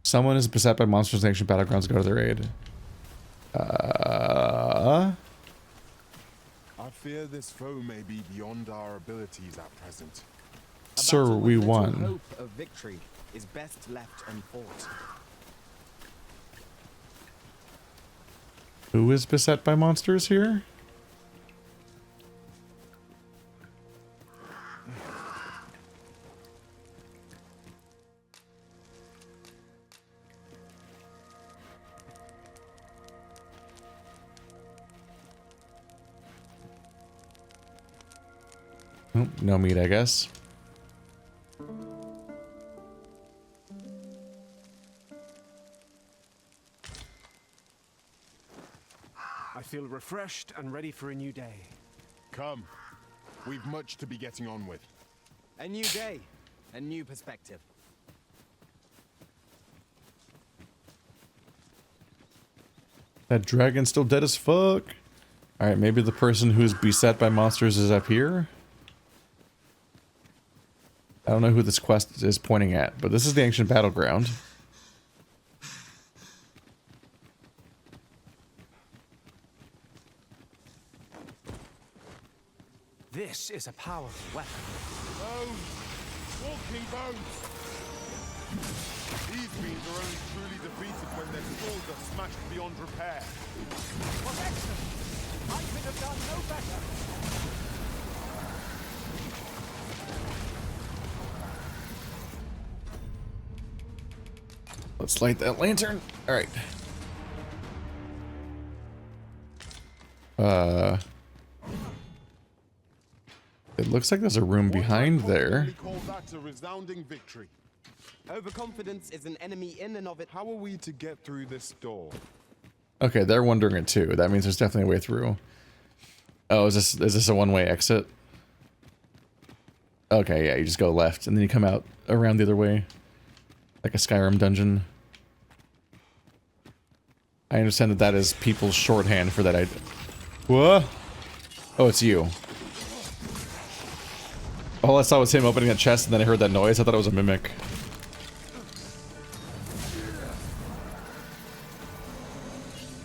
Someone is beset by monsters in ancient battlegrounds. Go to their aid. I fear this foe may be beyond our abilities at present. Sir, we won. Hope of victory is best left unfought. Who is beset by monsters here? Oh, no meat, I guess. I feel refreshed and ready for a new day. Come. We've much to be getting on with. A new day, a new perspective. That dragon's still dead as fuck. Alright, maybe the person who's beset by monsters is up here? I don't know who this quest is pointing at, but this is the ancient battleground. This is a powerful weapon. Bones! Walking bones! These beings are only truly defeated when their swords are smashed beyond repair. What excellent! I could have done no better. Let's light that lantern. Alright. It looks like there's a room behind there. Call that a resounding victory. Overconfidence is an enemy in and of it. How are we to get through this door? Okay, they're wondering it too. That means there's definitely a way through. Oh, is this a one-way exit? Okay, yeah, you just go left and then you come out around the other way. Like a Skyrim dungeon. I understand that that is people's shorthand for that. What? Oh, it's you. All I saw was him opening a chest and then I heard that noise. I thought it was a mimic.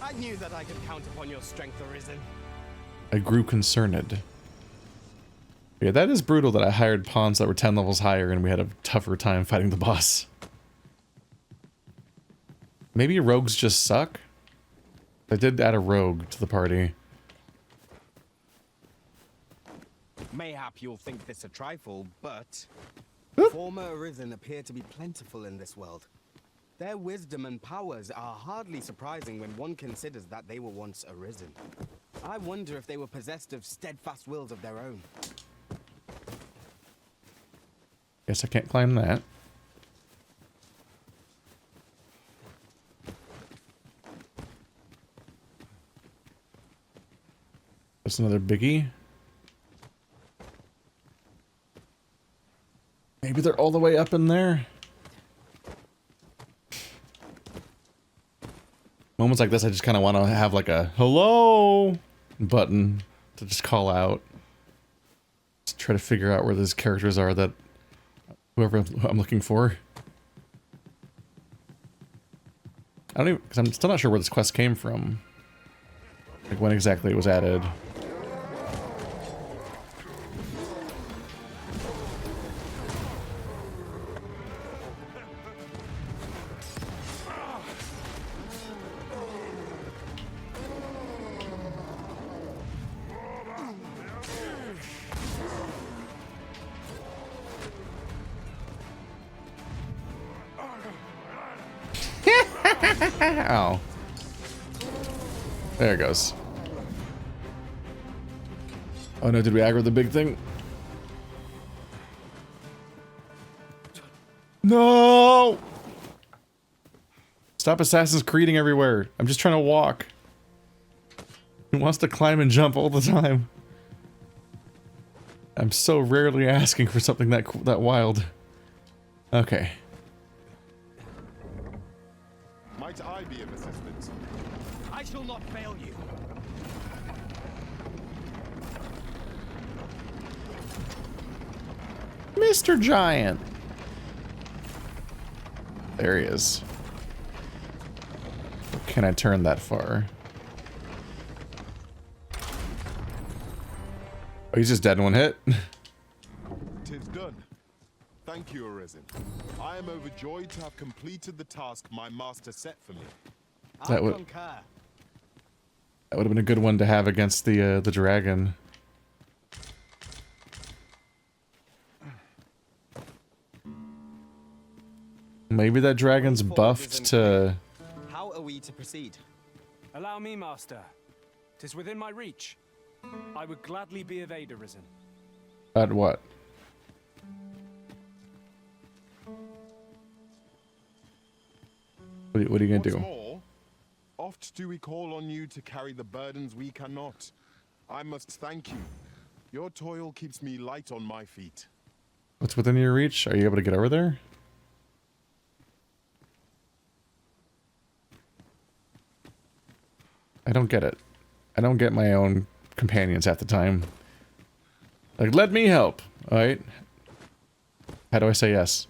I knew that I could count upon your strength, Arisen. I grew concerned. Yeah, that is brutal that I hired pawns that were 10 levels higher and we had a tougher time fighting the boss. Maybe rogues just suck? I did add a rogue to the party. Mayhap you'll think this a trifle, but Oop. former Arisen appear to be plentiful in this world. Their wisdom and powers are hardly surprising when one considers that they were once Arisen. I wonder if they were possessed of steadfast wills of their own. Guess I can't climb that. That's another biggie. Maybe they're all the way up in there. Moments like this, I just kind of want to have like a hello button to just call out. Just try to figure out where these characters are that whoever I'm looking for. I don't even, because I'm still not sure where this quest came from. Like when exactly it was added. Ow. There it goes. Oh no, did we aggro the big thing? No! Stop Assassin's Creeding everywhere. I'm just trying to walk. He wants to climb and jump all the time. I'm so rarely asking for something that wild. Okay. Might I be of assistance? I shall not fail you. Mr. Giant. There he is. can I turn that far? Oh, he's just dead in one hit. Tis done. Thank you, Arisen. I am overjoyed to have completed the task my master set for me. I That would- concur. That would have been a good one to have against the dragon. Maybe that dragon's buffed to... How are we to proceed? Allow me, Master. 'Tis within my reach. I would gladly be of aid, Arisen. At what? What are you gonna What's do? more, oft do we call on you to carry the burdens we cannot. I must thank you. Your toil keeps me light on my feet. What's within your reach? Are you able to get over there? I don't get it. I don't get my own companions half the time. Like, let me help. Alright. How do I say yes?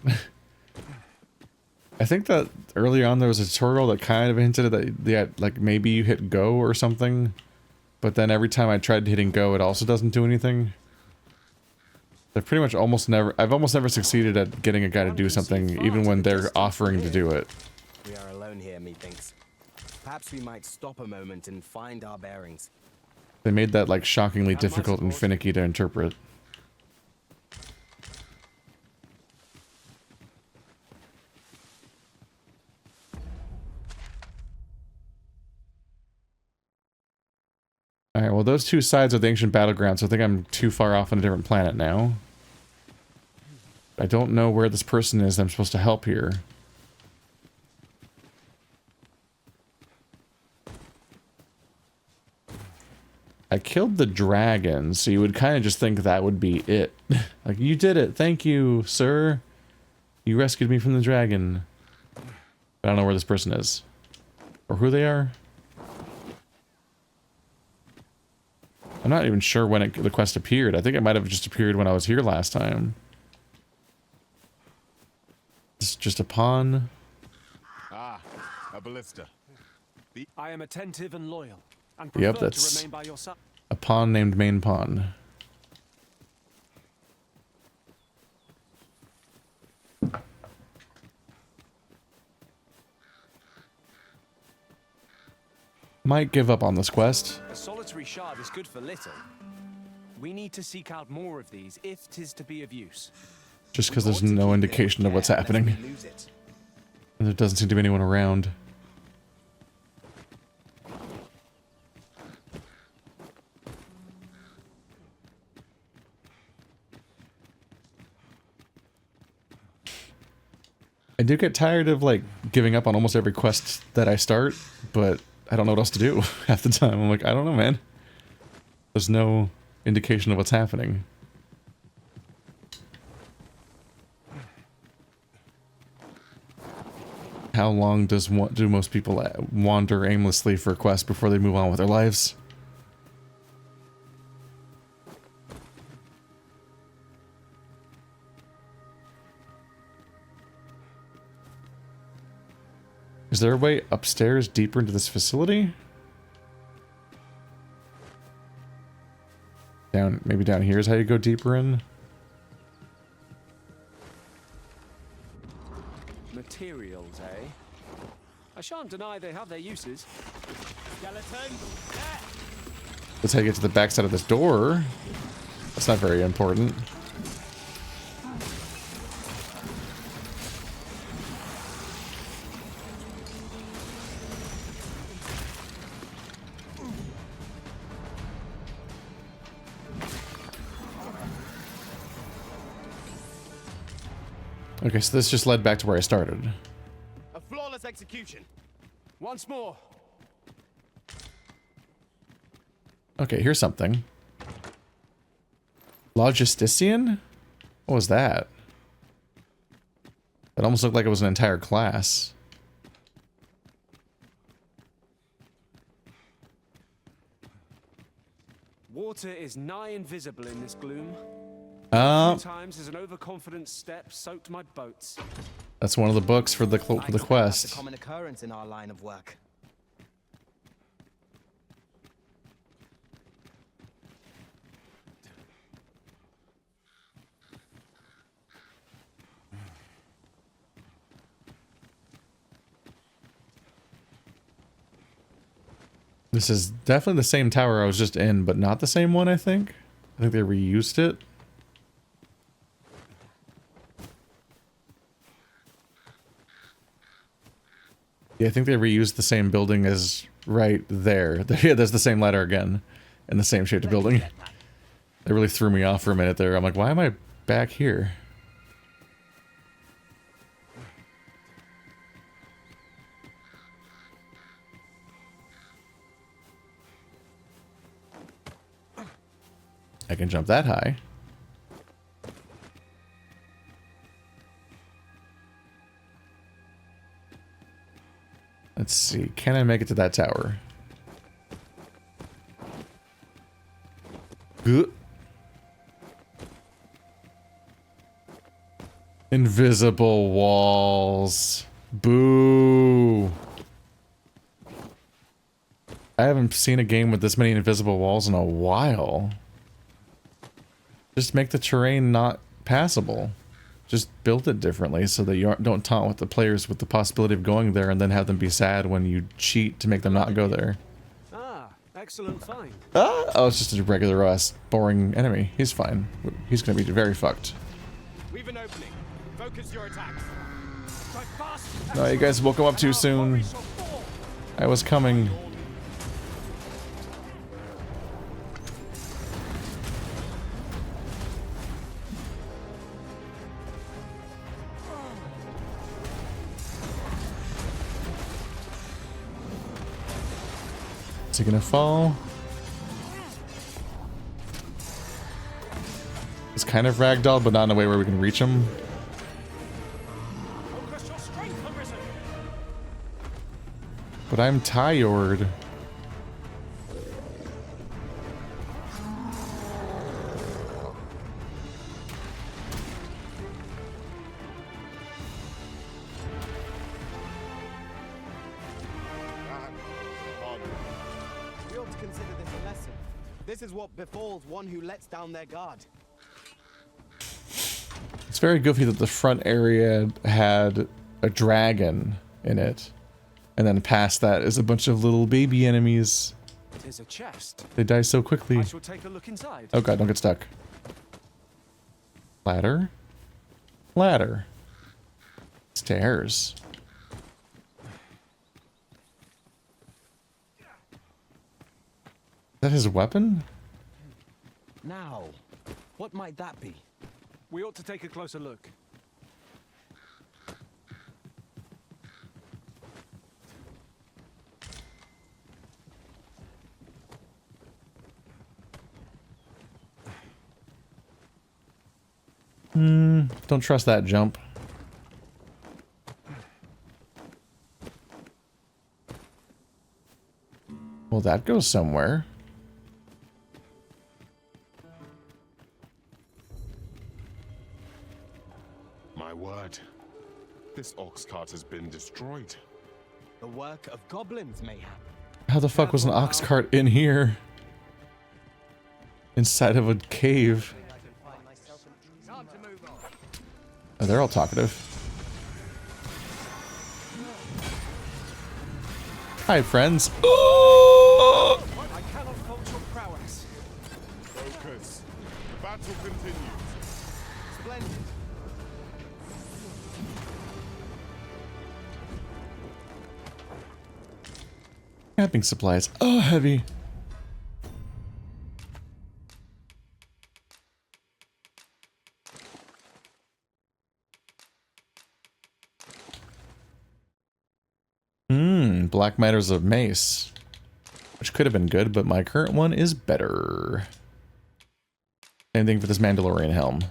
I think that earlier on there was a tutorial that kind of hinted that, yeah, like maybe you hit go or something. But then every time I tried hitting go, it also doesn't do anything. I've pretty much almost never, I've almost never succeeded at getting a guy to do something, even when they're offering to do it. We are alone here, methinks. Perhaps we might stop a moment and find our bearings. They made that like shockingly difficult and finicky to interpret. Alright, well those two sides of the ancient battleground, so I think I'm too far off on a different planet now. I don't know where this person is that I'm supposed to help here. I killed the dragon, so you would kind of just think that would be it. Like, you did it, thank you, sir. You rescued me from the dragon. But I don't know where this person is. Or who they are. I'm not even sure when the quest appeared. I think it might have just appeared when I was here last time. It's just a pawn. Ah, a ballista. I am attentive and loyal, and Yep, prefer that's- to remain by your side. A pawn named Main Pawn. Might give up on this quest. A solitary shard is good for little. We need to seek out more of these if 'tis to be of use. Just because there's no indication of what's happening. Lose it. And there doesn't seem to be anyone around. I do get tired of, like, giving up on almost every quest that I start, but I don't know what else to do half the time. I'm like, I don't know, man. There's no indication of what's happening. How long do most people wander aimlessly for quests before they move on with their lives? Is there a way upstairs deeper into this facility? Maybe down here is how you go deeper in? Materials, eh? I shan't deny they have their uses. Skeleton, there! That's how you get to the backside of this door. That's not very important. Okay, so this just led back to where I started. A flawless execution. Once more. Okay, here's something. Logistician? What was that? That almost looked like it was an entire class. Water is nigh invisible in this gloom. Oh, Times as an overconfident step soaked my boats. that's one of the books for the I expect quest. that's a common occurrence in our line of work. This is definitely the same tower I was just in, but not the same one, I think. I think they reused it. Yeah, I think they reused the same building as right there. Yeah, there's the same ladder again. And the same shaped building. That really threw me off for a minute there. I'm like, why am I back here? I can jump that high. Let's see. Can I make it to that tower? Good. Invisible walls. Boo. I haven't seen a game with this many invisible walls in a while. Just make the terrain not passable. Just build it differently so that you don't taunt with the players with the possibility of going there and then have them be sad when you cheat to make them not go there. Ah, excellent find. Oh, it's just a regular boring enemy. He's fine. He's gonna be very fucked. We've an opening. Focus your attacks. Strike fast. No, you guys woke him up too soon. I was coming. Is he gonna fall? It's kind of ragdoll, but not in a way where we can reach him. Focus your strength, Arisen. But I'm tired. We ought to consider this a lesson. This is what befalls one who lets down their guard. It's very goofy that the front area had a dragon in it. And then past that is a bunch of little baby enemies. There's a chest. They die so quickly. I shall take a look inside. Oh god, don't get stuck. Ladder? Ladder. Stairs. Is that his weapon? Now, what might that be? We ought to take a closer look. Don't trust that jump. Well, that goes somewhere. My word. This ox cart has been destroyed. The work of goblins, mayhap. How the fuck was an ox cart in here? Inside of a cave. Oh, they're all talkative. Hi, friends. I cannot fault your prowess. Focus. The battle continues. Splendid. Camping supplies. Oh, heavy. Black Matters of Mace. Which could have been good, but my current one is better. Same thing for this Mandalorian helm.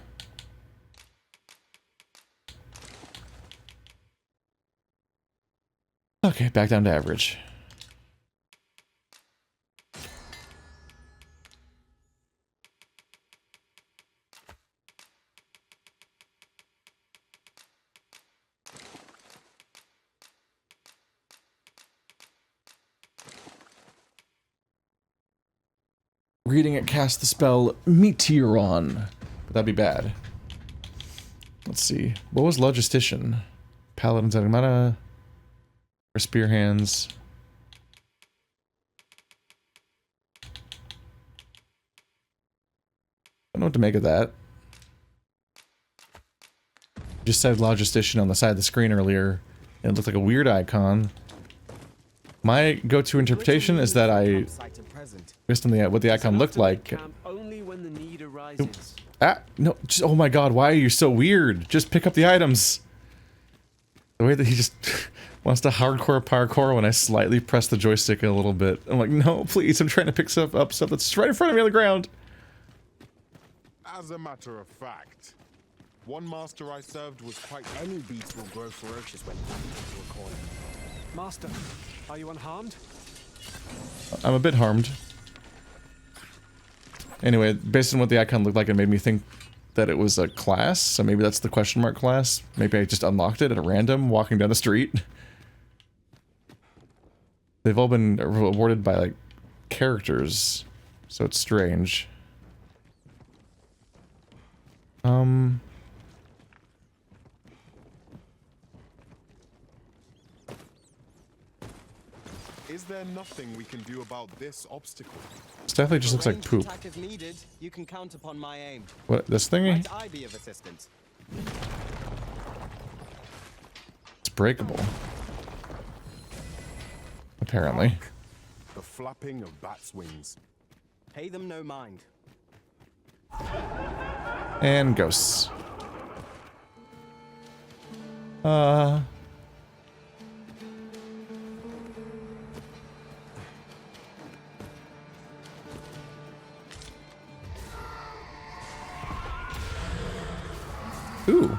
Okay, back down to average. Reading it cast the spell Meteoron. But that'd be bad. Let's see. What was Logistician? Paladin's Enigmata. Or Spear Hands. don't know what to make of that. Just said logistician on the side of the screen earlier, and it looked like a weird icon. My go-to interpretation is that based on what the icon looked like. Only when the need arises. Ah, no, just, oh my god, why are you so weird? Just pick up the items. The way that he just wants to hardcore parkour when I slightly press the joystick a little bit. I'm like, no, please, I'm trying to pick up stuff that's right in front of me on the ground. As a matter of fact, one master I served was quite... Any beast will grow ferocious when passed into a corner. Master, are you unharmed? I'm a bit harmed. Anyway, based on what the icon looked like, it made me think that it was a class, so maybe that's the question mark class. Maybe I just unlocked it at random, walking down the street. They've all been awarded by, like, characters, so it's strange. Is there nothing we can do about this obstacle? This definitely just looks like poop. If needed, you can count upon my aim. What, this thingy? Might I be of assistance? It's breakable. Apparently. The flapping of bats' wings. Pay them no mind. And ghosts. Ooh.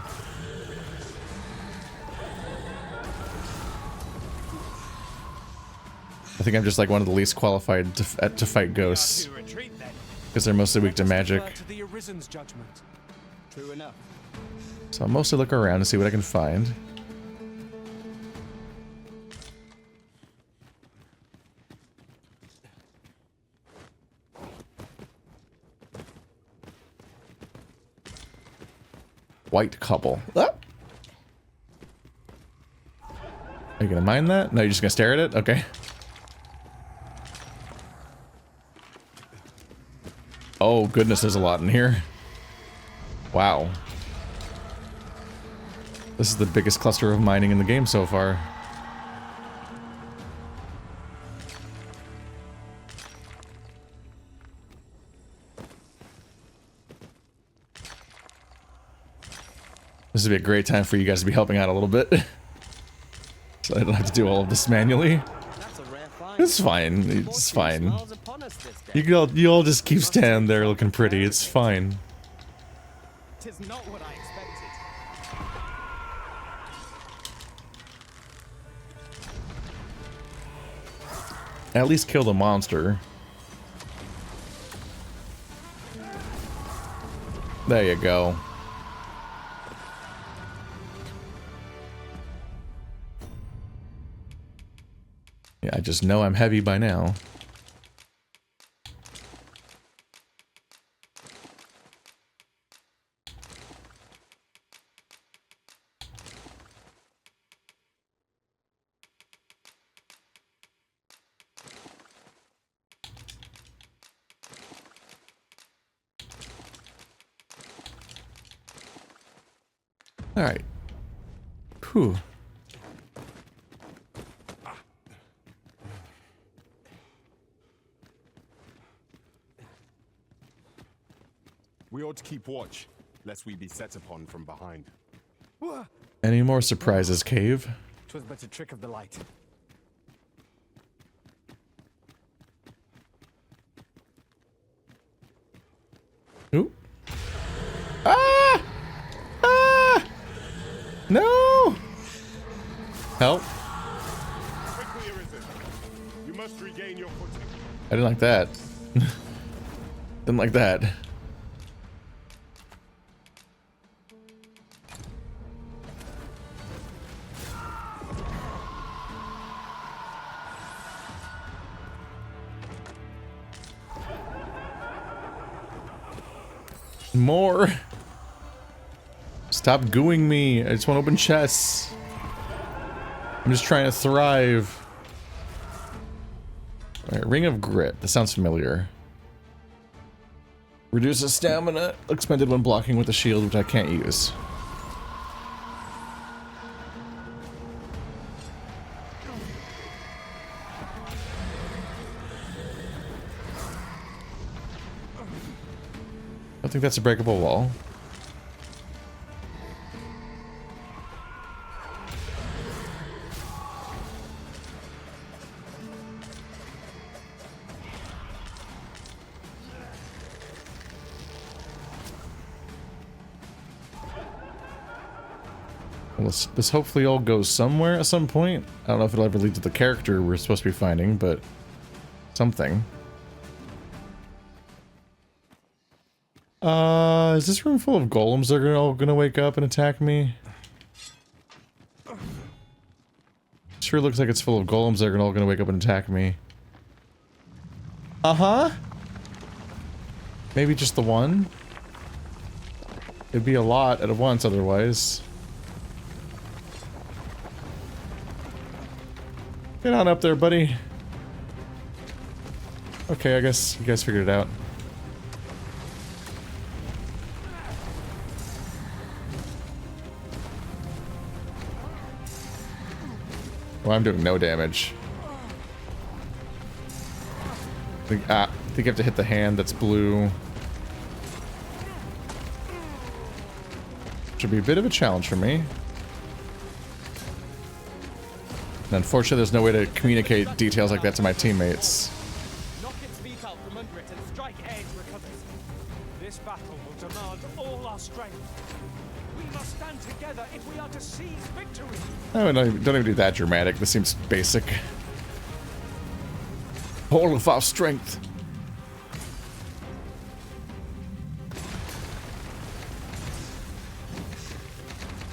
I think I'm just like one of the least qualified to fight ghosts. Because they're mostly weak to magic. To the Arisen's judgment. True enough. So I'll mostly look around and see what I can find. White couple. Ah! Are you gonna mind that? No, you're just gonna stare at it? Okay. Oh goodness, there's a lot in here. Wow. This is the biggest cluster of mining in the game so far. This would be a great time for you guys to be helping out a little bit. So I don't have to do all of this manually. That's a rare find. It's fine. It's fine. Smiles upon us this day. You all just keep standing there looking pretty. It's fine. 'Tis not what I expected. At least kill the monster. There you go. Yeah, I just know I'm heavy by now. All right. Whew. We ought to keep watch, lest we be set upon from behind. Any more surprises, Cave? 'Twas but a trick of the light. Ooh. Ah! Ah! No! Help. Quickly, Arisen. You must regain your footing. I didn't like that. Didn't like that. More. Stop gooing me. I just want to open chests. I'm just trying to thrive. Alright, Ring of Grit. That sounds familiar. Reduces stamina expended when blocking with a shield, which I can't use. I think that's a breakable wall. Well, this hopefully all goes somewhere at some point. I don't know if it'll ever lead to the character we're supposed to be finding, but something. Is this room full of golems that are all gonna wake up and attack me? Sure looks like it's full of golems that are all gonna wake up and attack me. Uh-huh. Maybe just the one? It'd be a lot at once otherwise. Get on up there, buddy. Okay, I guess you guys figured it out. Well, I'm doing no damage. I think you have to hit the hand that's blue. Should be a bit of a challenge for me. And unfortunately, there's no way to communicate details like that to my teammates. Knock its feet out from under it and strike edge recovers. This battle will demand all our strength. We must stand together if we are to seize victory. Oh, don't even do that dramatic. This seems basic. All of our strength.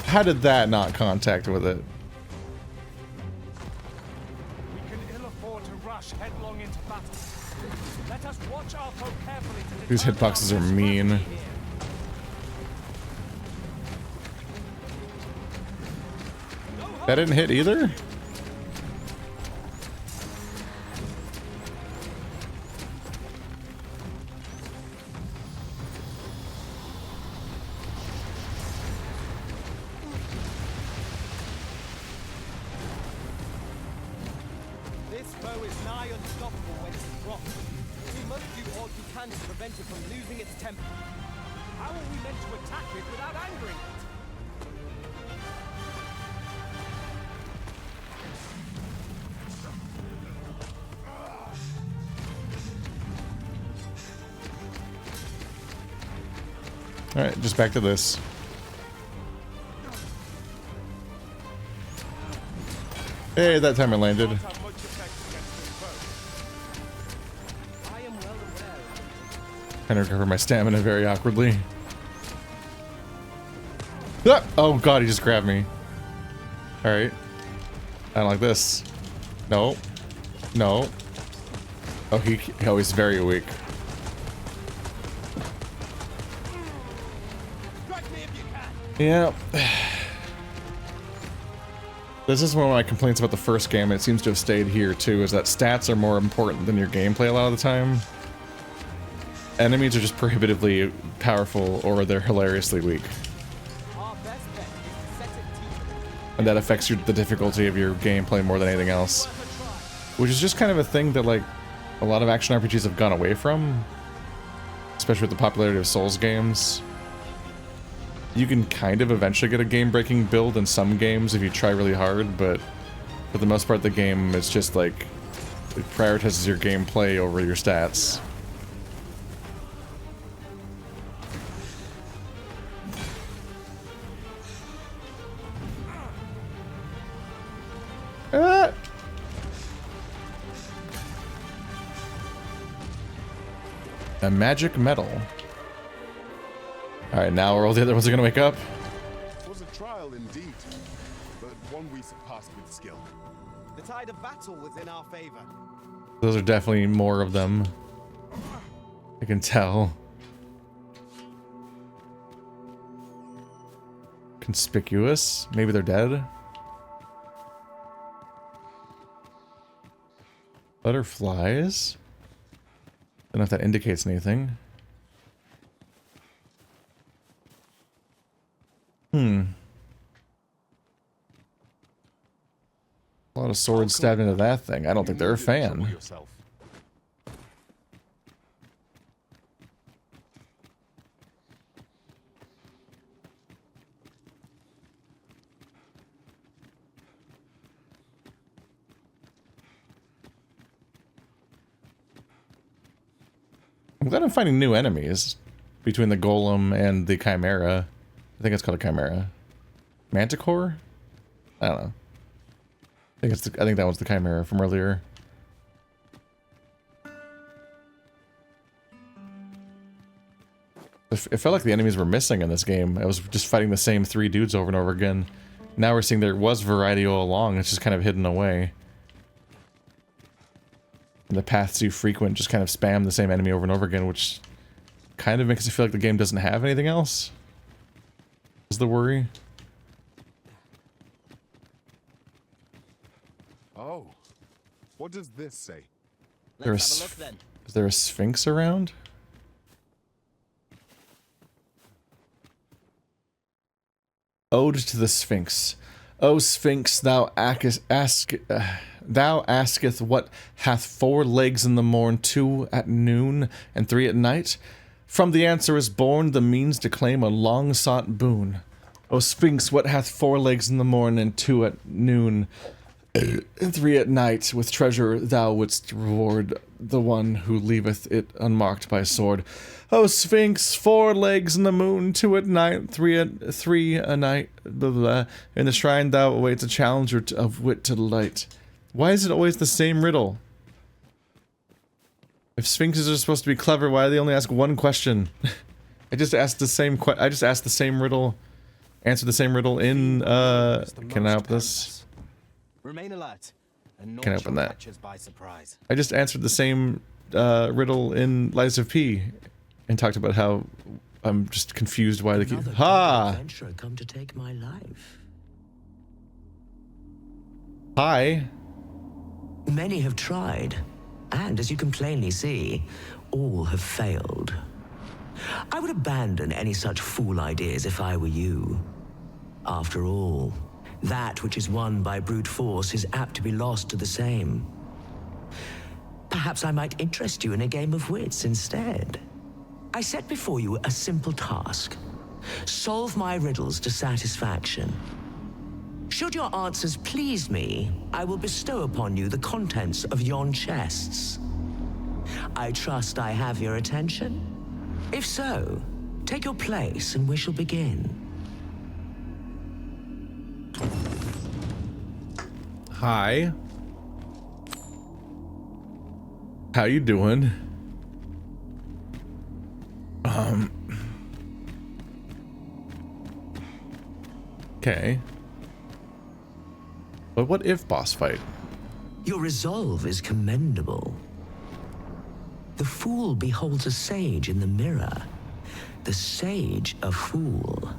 How did that not contact with it? We can ill afford to rush headlong into battle. Let us watch our foe carefully to These determine hitboxes our are mean. strategy here. That didn't hit either? This foe is nigh unstoppable when it's dropped. We must do all we can to prevent it from losing its temper. How are we meant to attack it without angering it? Alright, just back to this. Hey, that time it landed. Not have much effect against this foe. I am well aware. Trying to recover my stamina very awkwardly. Ah! Oh god, he just grabbed me. Alright. I don't like this. No. No. Oh, he's very weak. Strike me if you can. Yeah. This is one of my complaints about the first game, and it seems to have stayed here too, is that stats are more important than your gameplay a lot of the time. Enemies are just prohibitively powerful, or they're hilariously weak. Our best bet is to set it deeper. And that affects the difficulty of your gameplay more than anything else. Which is just kind of a thing that, like, a lot of action RPGs have gone away from. Especially with the popularity of Souls games. You can kind of eventually get a game-breaking build in some games if you try really hard, but for the most part the game is just like, it prioritizes your gameplay over your stats. Ah! A magic medal. Alright, now all the other ones are gonna wake up. It was a trial indeed, but one we surpassed with skill. The tide of battle was in our favor. Those are definitely more of them. I can tell. Conspicuous. Maybe they're dead. Butterflies. Don't know if that indicates anything. A lot of swords stabbed into that thing. I don't think they're a fan. Yourself. I'm glad I'm finding new enemies between the Golem and the Chimera. I think it's called a Chimera. Manticore? I don't know. I think that was the Chimera from earlier. It felt like the enemies were missing in this game. I was just fighting the same 3 dudes over and over again. Now we're seeing there was variety all along. It's just kind of hidden away. And the paths you frequent just kind of spam the same enemy over and over again, which kind of makes it feel like the game doesn't have anything else. Is the worry? Oh, what does this say? Let's have a look then. Is there a Sphinx around? Ode to the Sphinx. O Sphinx, thou asketh what hath 4 legs in the morn, 2 at noon, and 3 at night? From the answer is born the means to claim a long-sought boon. O Sphinx, what hath 4 legs in the morn, and 2 at noon, and 3 at night? With treasure thou wouldst reward the one who leaveth it unmarked by sword. O Sphinx, 4 legs in the moon, 2 at night, 3 a night, blah, blah, blah. In the shrine thou awaits a challenger of wit to delight. Why is it always the same riddle? If Sphinxes are supposed to be clever, why do they only ask one question? I just asked the same riddle, answered the same riddle in, can I open this? Remain alert. And Can I open that? catches by surprise. I just answered the same riddle in Lies of P and talked about how I'm just confused why they keep... Another Ha! adventurer come to take my life. Hi. Many have tried, and as you can plainly see, all have failed. I would abandon any such fool ideas if I were you. After all, that which is won by brute force is apt to be lost to the same. Perhaps I might interest you in a game of wits instead. I set before you a simple task. Solve my riddles to satisfaction. Should your answers please me, I will bestow upon you the contents of yon chests. I trust I have your attention? If so, take your place and we shall begin. Hi. How you doing? Okay. But what if boss fight? Your resolve is commendable. The fool beholds a sage in the mirror. The sage a fool.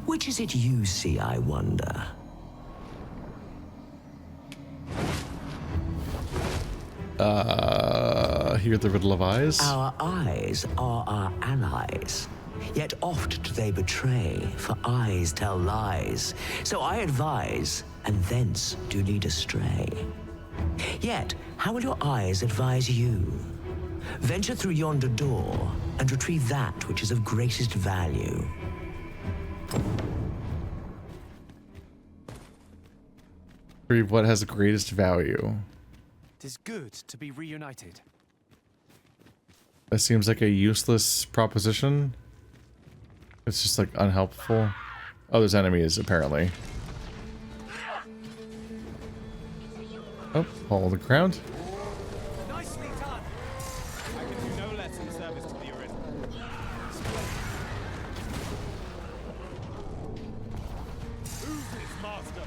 Which is it you see, I wonder? Hear the riddle of eyes? Our eyes are our allies. Yet oft do they betray, for eyes tell lies. So I advise, and thence do lead astray. Yet, how will your eyes advise you? Venture through yonder door, and retrieve that which is of greatest value. Retrieve what has the greatest value. It is good to be reunited. That seems like a useless proposition. It's just like unhelpful. Oh, there's enemies apparently. Oh, hold the ground. Nicely done. I can do no less in service to the Arisen. Who's his master?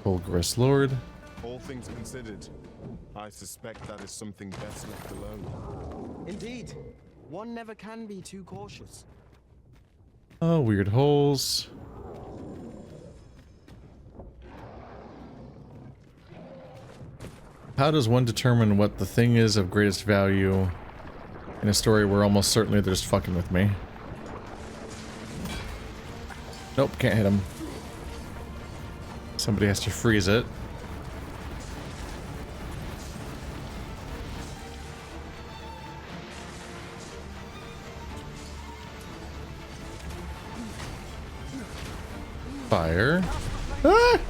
Fulgurous Lord. All things considered, I suspect that is something best left alone. Indeed. One never can be too cautious. Oh, weird holes. How does one determine what the thing is of greatest value In a story where almost certainly they're just fucking with me. Nope, can't hit him. Somebody has to freeze it. Fire. Ah!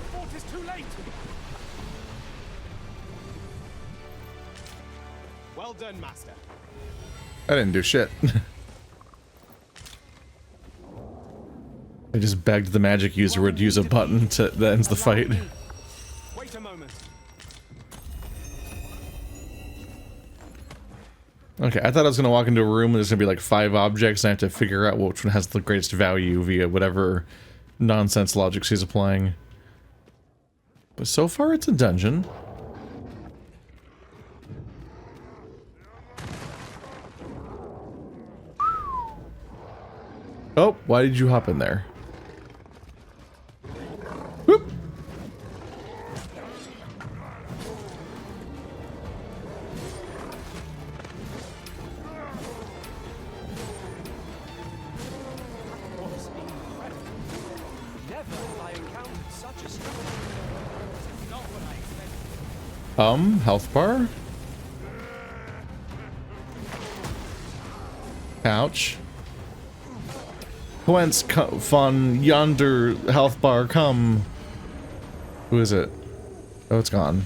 Well done, Master. I didn't do shit. I just begged the magic user would use a button that ends the fight. Wait a moment. Okay, I thought I was gonna walk into a room and there's gonna be like 5 objects and I have to figure out which one has the greatest value via whatever nonsense logic she's applying. But so far it's a dungeon. Oh, why did you hop in there? Whoop. Never have I encountered such a structure. Not what I expected. Health bar? Couch. Whence von yonder health bar come? Who is it? Oh, it's gone.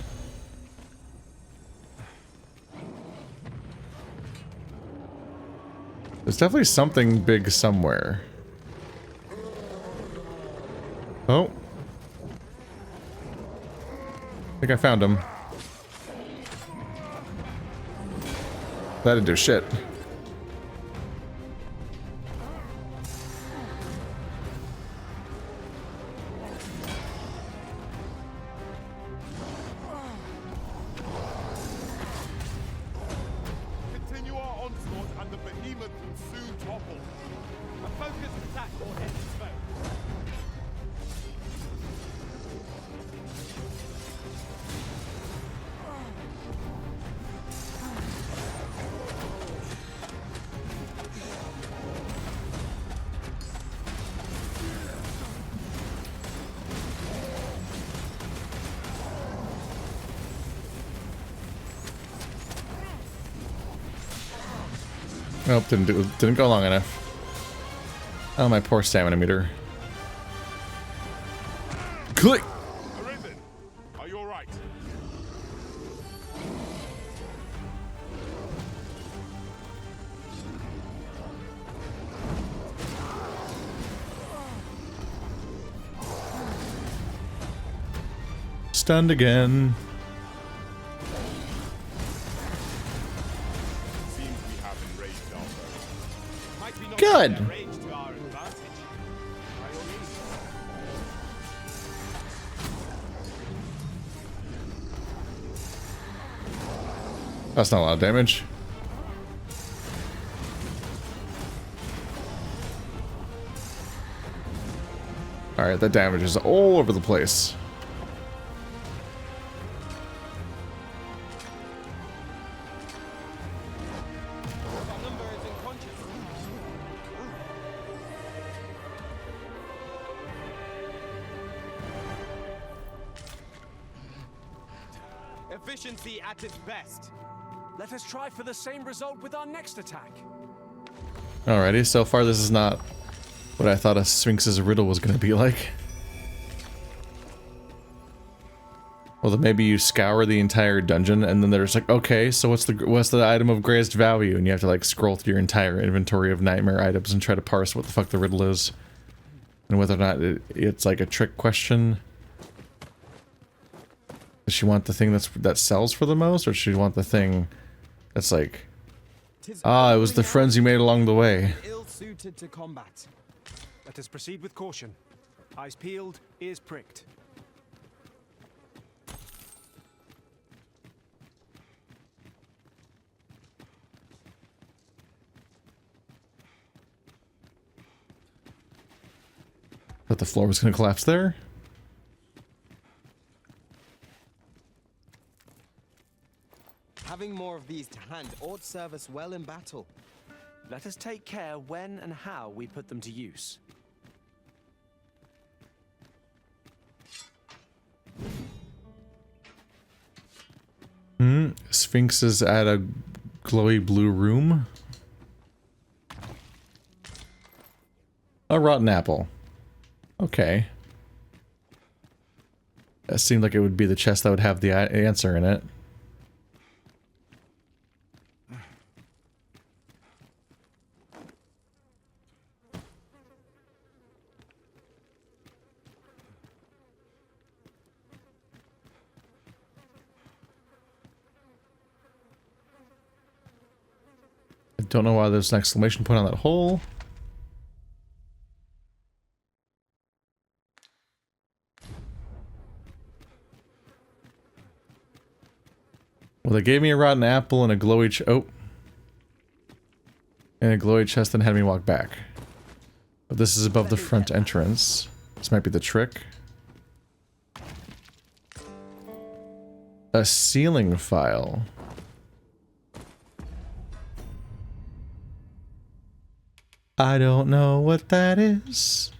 There's definitely something big somewhere. Oh. I think I found him. That didn't do shit. Continue our onslaught and the behemoth will soon topple. A focused attack will end its foe. Nope, didn't go long enough. Oh, my poor stamina meter. Click. Arisen, are you alright? Stunned again. Seems we have enraged our foe. Might we not Good. use their rage to our advantage? By all means. That's not a lot of damage. Alright, that damage is all over the place. Our number is unconscious. Efficiency at its best. Let us try for the same result with our next attack. Alrighty, so far this is not what I thought a Sphinx's riddle was going to be like. Well, then maybe you scour the entire dungeon, and then there's like, okay, so what's the item of greatest value? And you have to like scroll through your entire inventory of nightmare items and try to parse what the fuck the riddle is, and whether or not it's like a trick question. Does she want the thing that sells for the most, or does she want the thing that's like, ah, it was the friends you made along the way? Ill-suited to combat. Let us proceed with caution. Eyes peeled, ears pricked. Thought the floor was going to collapse there. Having more of these to hand ought serve us well in battle. Let us take care when and how we put them to use. Sphinx is at a glowy blue room. A rotten apple. Okay. That seemed like it would be the chest that would have the answer in it. I don't know why there's an exclamation point on that hole. Well, they gave me a rotten apple and a glowy and a glowy chest and had me walk back. But this is above the front entrance. This might be the trick. A ceiling file. I don't know what that is.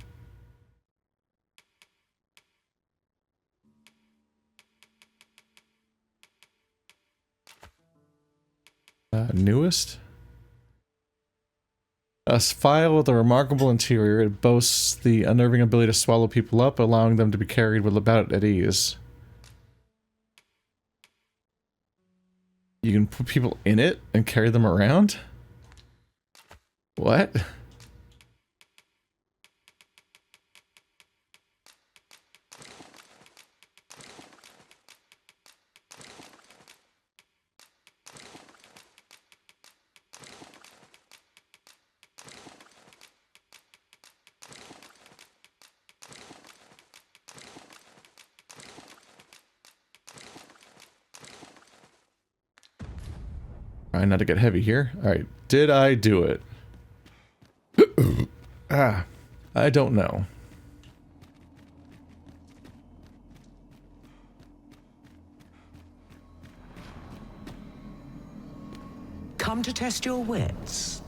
Newest? A file with a remarkable interior. It boasts the unnerving ability to swallow people up, allowing them to be carried about at ease. You can put people in it and carry them around? What? Trying not to get heavy here. Alright, did I do it? I don't know. Come to test your wits.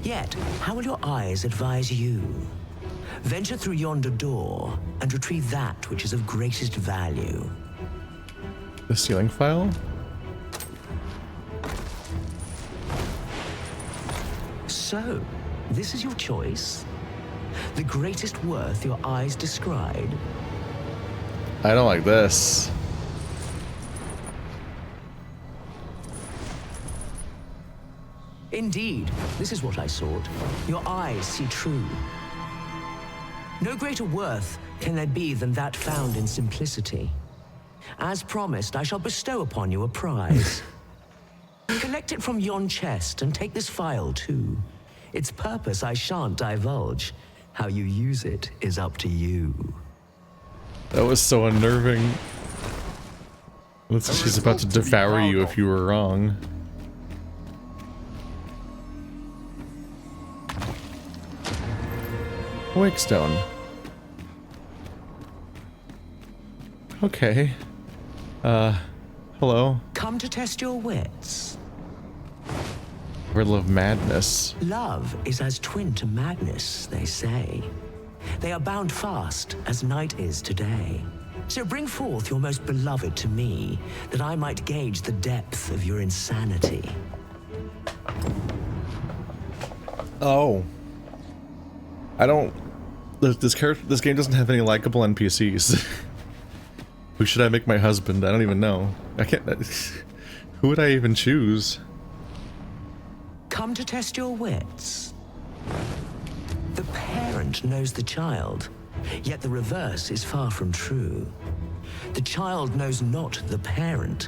Yet, how will your eyes advise you? Venture through yonder door and retrieve that which is of greatest value. The ceiling file? So, this is your choice? The greatest worth your eyes descried? I don't like this. Indeed, this is what I sought. Your eyes see true. No greater worth can there be than that found in simplicity. As promised, I shall bestow upon you a prize. Collect it from yon chest and take this file too. Its purpose I shan't divulge. How you use it is up to you. That was so unnerving. Looks like she's about to devour you if you were wrong. Wakestone. Okay. Hello. Come to test your wits. Riddle of madness. Love is as twin to madness, they say. They are bound fast, as night is today. So bring forth your most beloved to me, that I might gauge the depth of your insanity. Oh. I don't... This game doesn't have any likable NPCs. Who should I make my husband? I don't even know. I can't... Who would I even choose? Come to test your wits. The parent knows the child, yet the reverse is far from true. The child knows not the parent.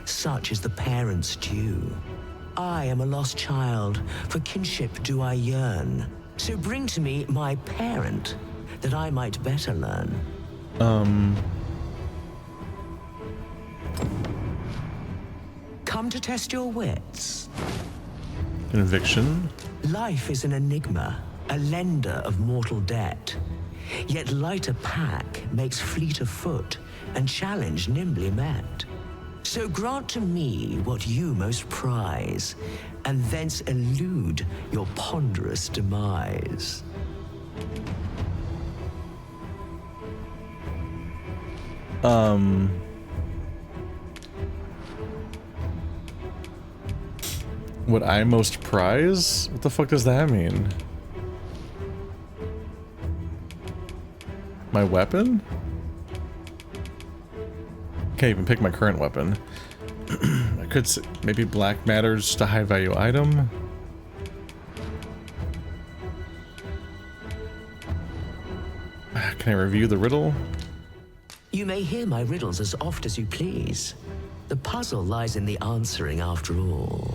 Such is the parent's due. I am a lost child, for kinship do I yearn. So bring to me my parent, that I might better learn. Come to test your wits. Conviction. Life is an enigma, a lender of mortal debt. Yet lighter pack makes fleeter foot, and challenge nimbly met. So grant to me what you most prize, and thence elude your ponderous demise. What I most prize? What the fuck does that mean? My weapon? Can't even pick my current weapon. I could say maybe black matter, just a high value item. Can I review the riddle? You may hear my riddles as oft as you please. The puzzle lies in the answering after all.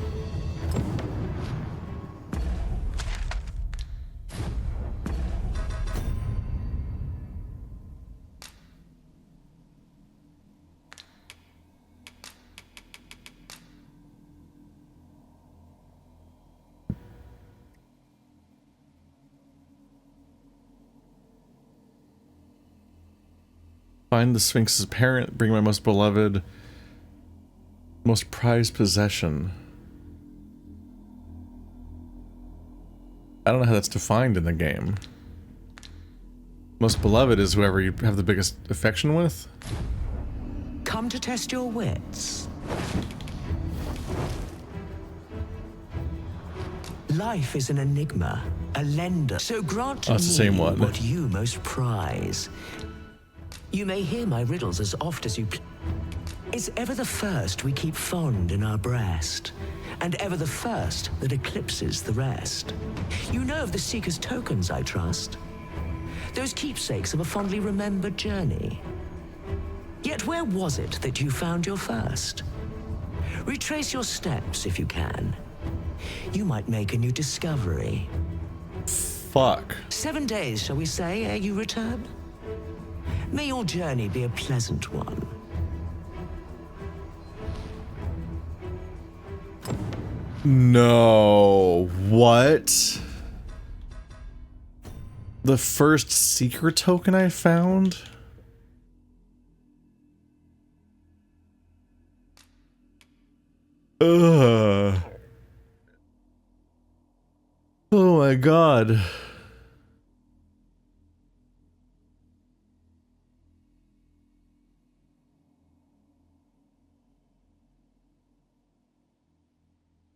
Find the Sphinx's parent, bring my most beloved, most prized possession. I don't know how that's defined in the game. Most beloved is whoever you have the biggest affection with? Come to test your wits. Life is an enigma, a lender. So grant to Oh, it's the same me one. what you most prize. You may hear my riddles as oft as you please. Is ever the first we keep fond in our breast, and ever the first that eclipses the rest. You know of the Seeker's tokens, I trust. Those keepsakes of a fondly remembered journey. Yet where was it that you found your first? Retrace your steps if you can. You might make a new discovery. Fuck. 7 days, shall we say, ere you return? May your journey be a pleasant one. No. What? The first Seeker token I found? Ugh. Oh my god.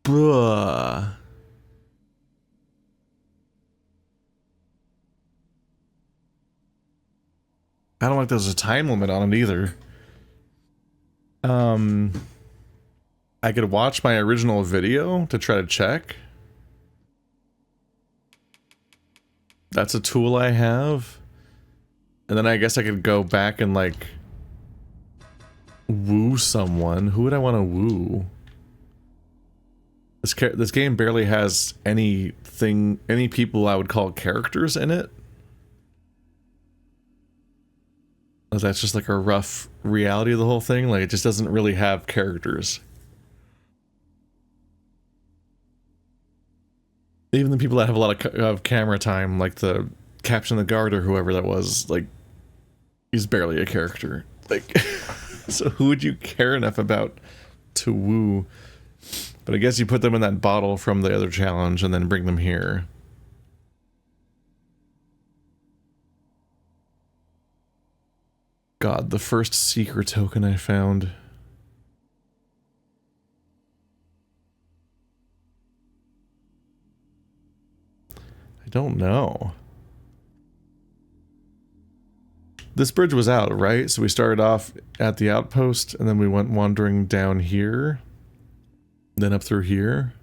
Bruh. I don't like there's a time limit on it either. I could watch my original video to try to check. That's a tool I have. And then I guess I could go back and like woo someone. Who would I want to woo? This game barely has any people I would call characters in it. That's just like a rough reality of the whole thing. Like it just doesn't really have characters. Even the people that have a lot of camera time, like the Captain the Guard or whoever that was, like he's barely a character. Like, so who would you care enough about to woo? But I guess you put them in that bottle from the other challenge and then bring them here. God, the first Seeker token I found. I don't know. This bridge was out, right? So we started off at the outpost and then we went wandering down here. Then up through here.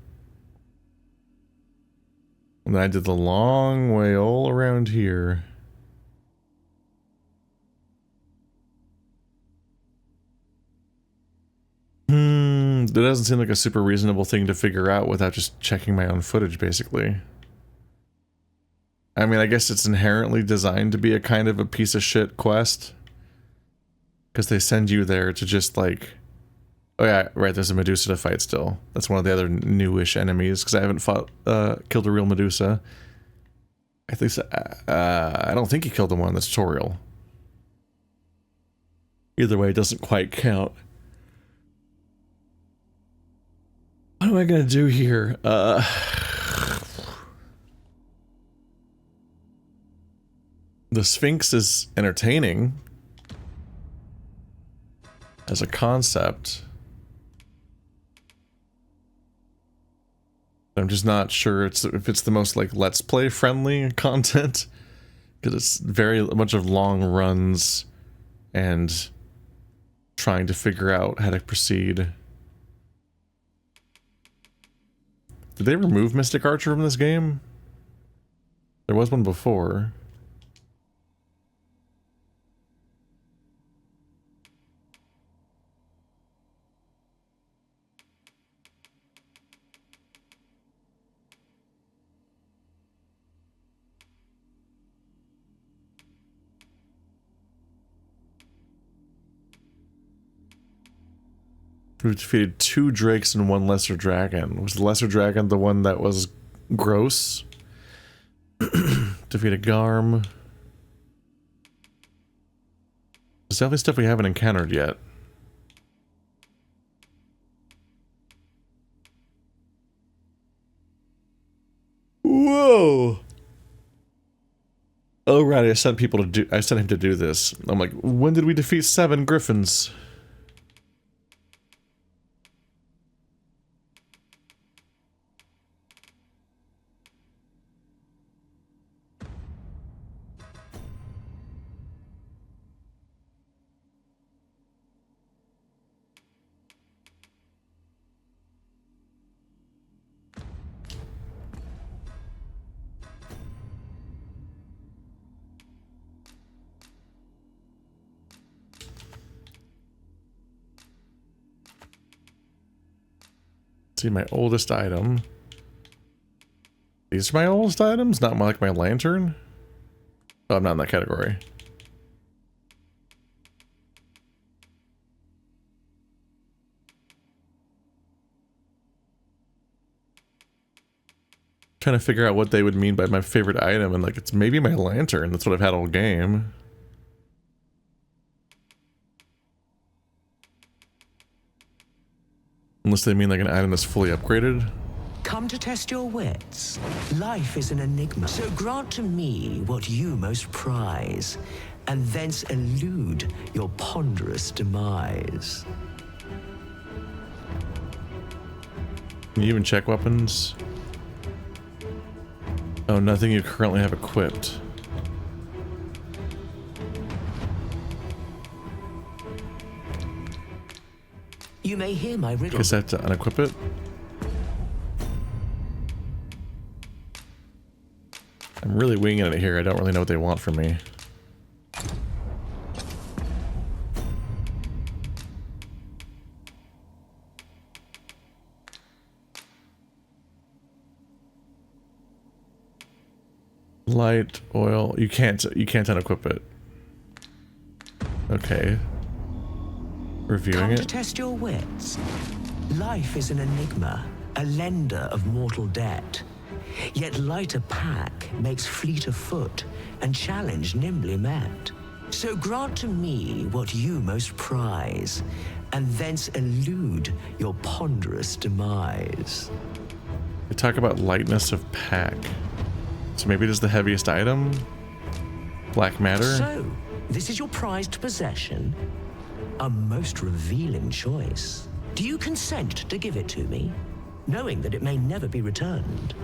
And then I did the long way all around here. That doesn't seem like a super reasonable thing to figure out without just checking my own footage, basically. I mean, I guess it's inherently designed to be a kind of a piece of shit quest. Because they send you there to just like... Oh yeah, right, there's a Medusa to fight still. That's one of the other newish enemies, because I haven't killed a real Medusa. I think so, I don't think he killed the one in the tutorial. Either way, it doesn't quite count. am I gonna do here? The Sphinx is entertaining as a concept. I'm just not sure if it's the most like Let's Play friendly content, because it's very much of long runs and trying to figure out how to proceed. Did they remove Mystic Archer from this game? There was one before. We defeated 2 drakes and 1 lesser dragon. Was the lesser dragon the one that was gross? Defeated Garm. There's definitely stuff we haven't encountered yet. Whoa! Oh right, I sent him to do this. I'm like, when did we defeat 7 griffins? See, my oldest item. These are my oldest items, not like my lantern. Oh, I'm not in that category. Trying to figure out what they would mean by my favorite item, and like, it's maybe my lantern. That's what I've had all game. Unless they mean like an item that's fully upgraded. Come to test your wits. Life is an enigma, so grant to me what you most prize, and thence elude your ponderous demise. Can you even check weapons? Oh, nothing you currently have equipped. You may hear my riddle. Guess I have to unequip it. I'm really winging it here. I don't really know what they want from me. Light, oil. You can't unequip it. Okay. Reviewing Come it. to test your wits. Life is an enigma, a lender of mortal debt. Yet lighter pack makes fleeter foot, and challenge nimbly met. So grant to me what you most prize, and thence elude your ponderous demise. They talk about lightness of pack. So maybe it is the heaviest item? Black matter? So, this is your prized possession? A most revealing choice. Do you consent to give it to me, knowing that it may never be returned?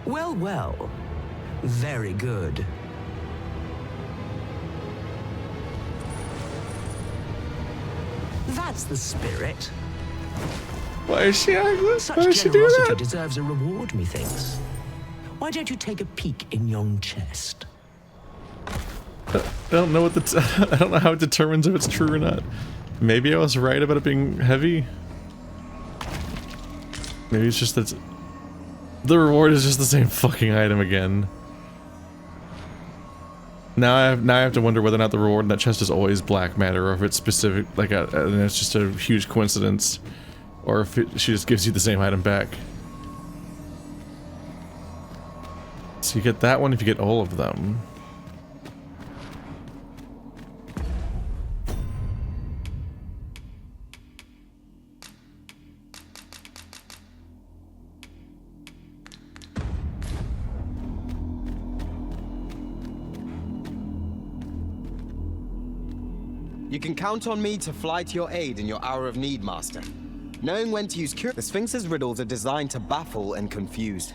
Well, well. Very good. That's the spirit. Why is she ugly? Such Why did she do generosity that? deserves a reward, methinks. Why don't you take a peek in yon chest? I don't know what I don't know how it determines if it's true or not. Maybe I was right about it being heavy. Maybe it's just that the reward is just the same fucking item again. Now I have to wonder whether or not the reward in that chest is always black matter, or if it's specific, like and it's just a huge coincidence, or if she just gives you the same item back. So you get that one if you get all of them. You can count on me to fly to your aid in your hour of need, Master. Knowing when to use the Sphinx's riddles are designed to baffle and confuse.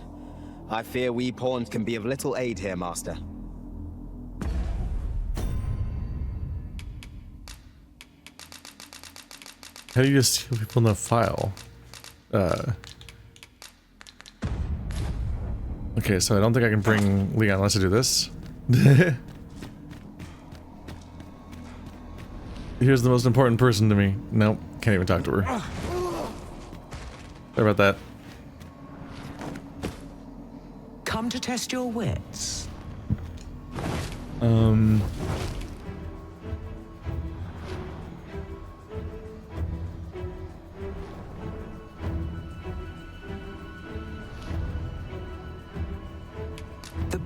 I fear we pawns can be of little aid here, Master. How do you just heal people in the file? Okay, so I don't think I can bring Leon unless I do this. Here's the most important person to me. Nope, can't even talk to her. Sorry about that. Come to test your wits. The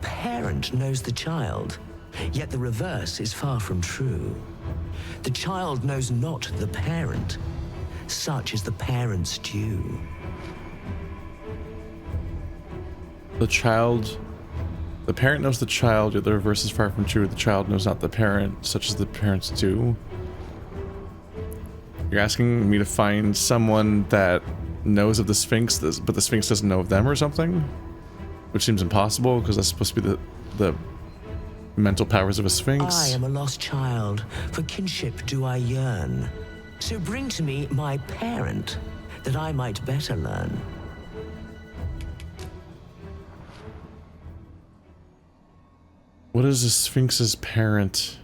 parent knows the child, yet the reverse is far from true. The child knows not the parent. Such is the parent's due. The parent knows the child, yet the reverse is far from true. The child knows not the parent, such as the parents do. You're asking me to find someone that knows of the Sphinx, but the Sphinx doesn't know of them or something? Which seems impossible, because that's supposed to be the mental powers of a Sphinx. I am a lost child, for kinship do I yearn. So bring to me my parent, that I might better learn. What is a Sphinx's parent?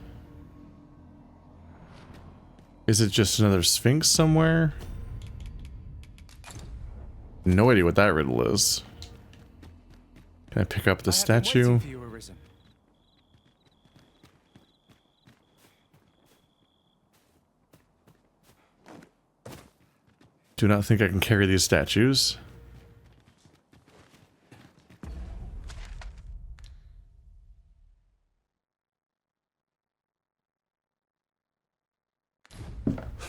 Is it just another Sphinx somewhere? No idea what that riddle is. Can I pick up the statue? For you, Arisen. Do not think I can carry these statues.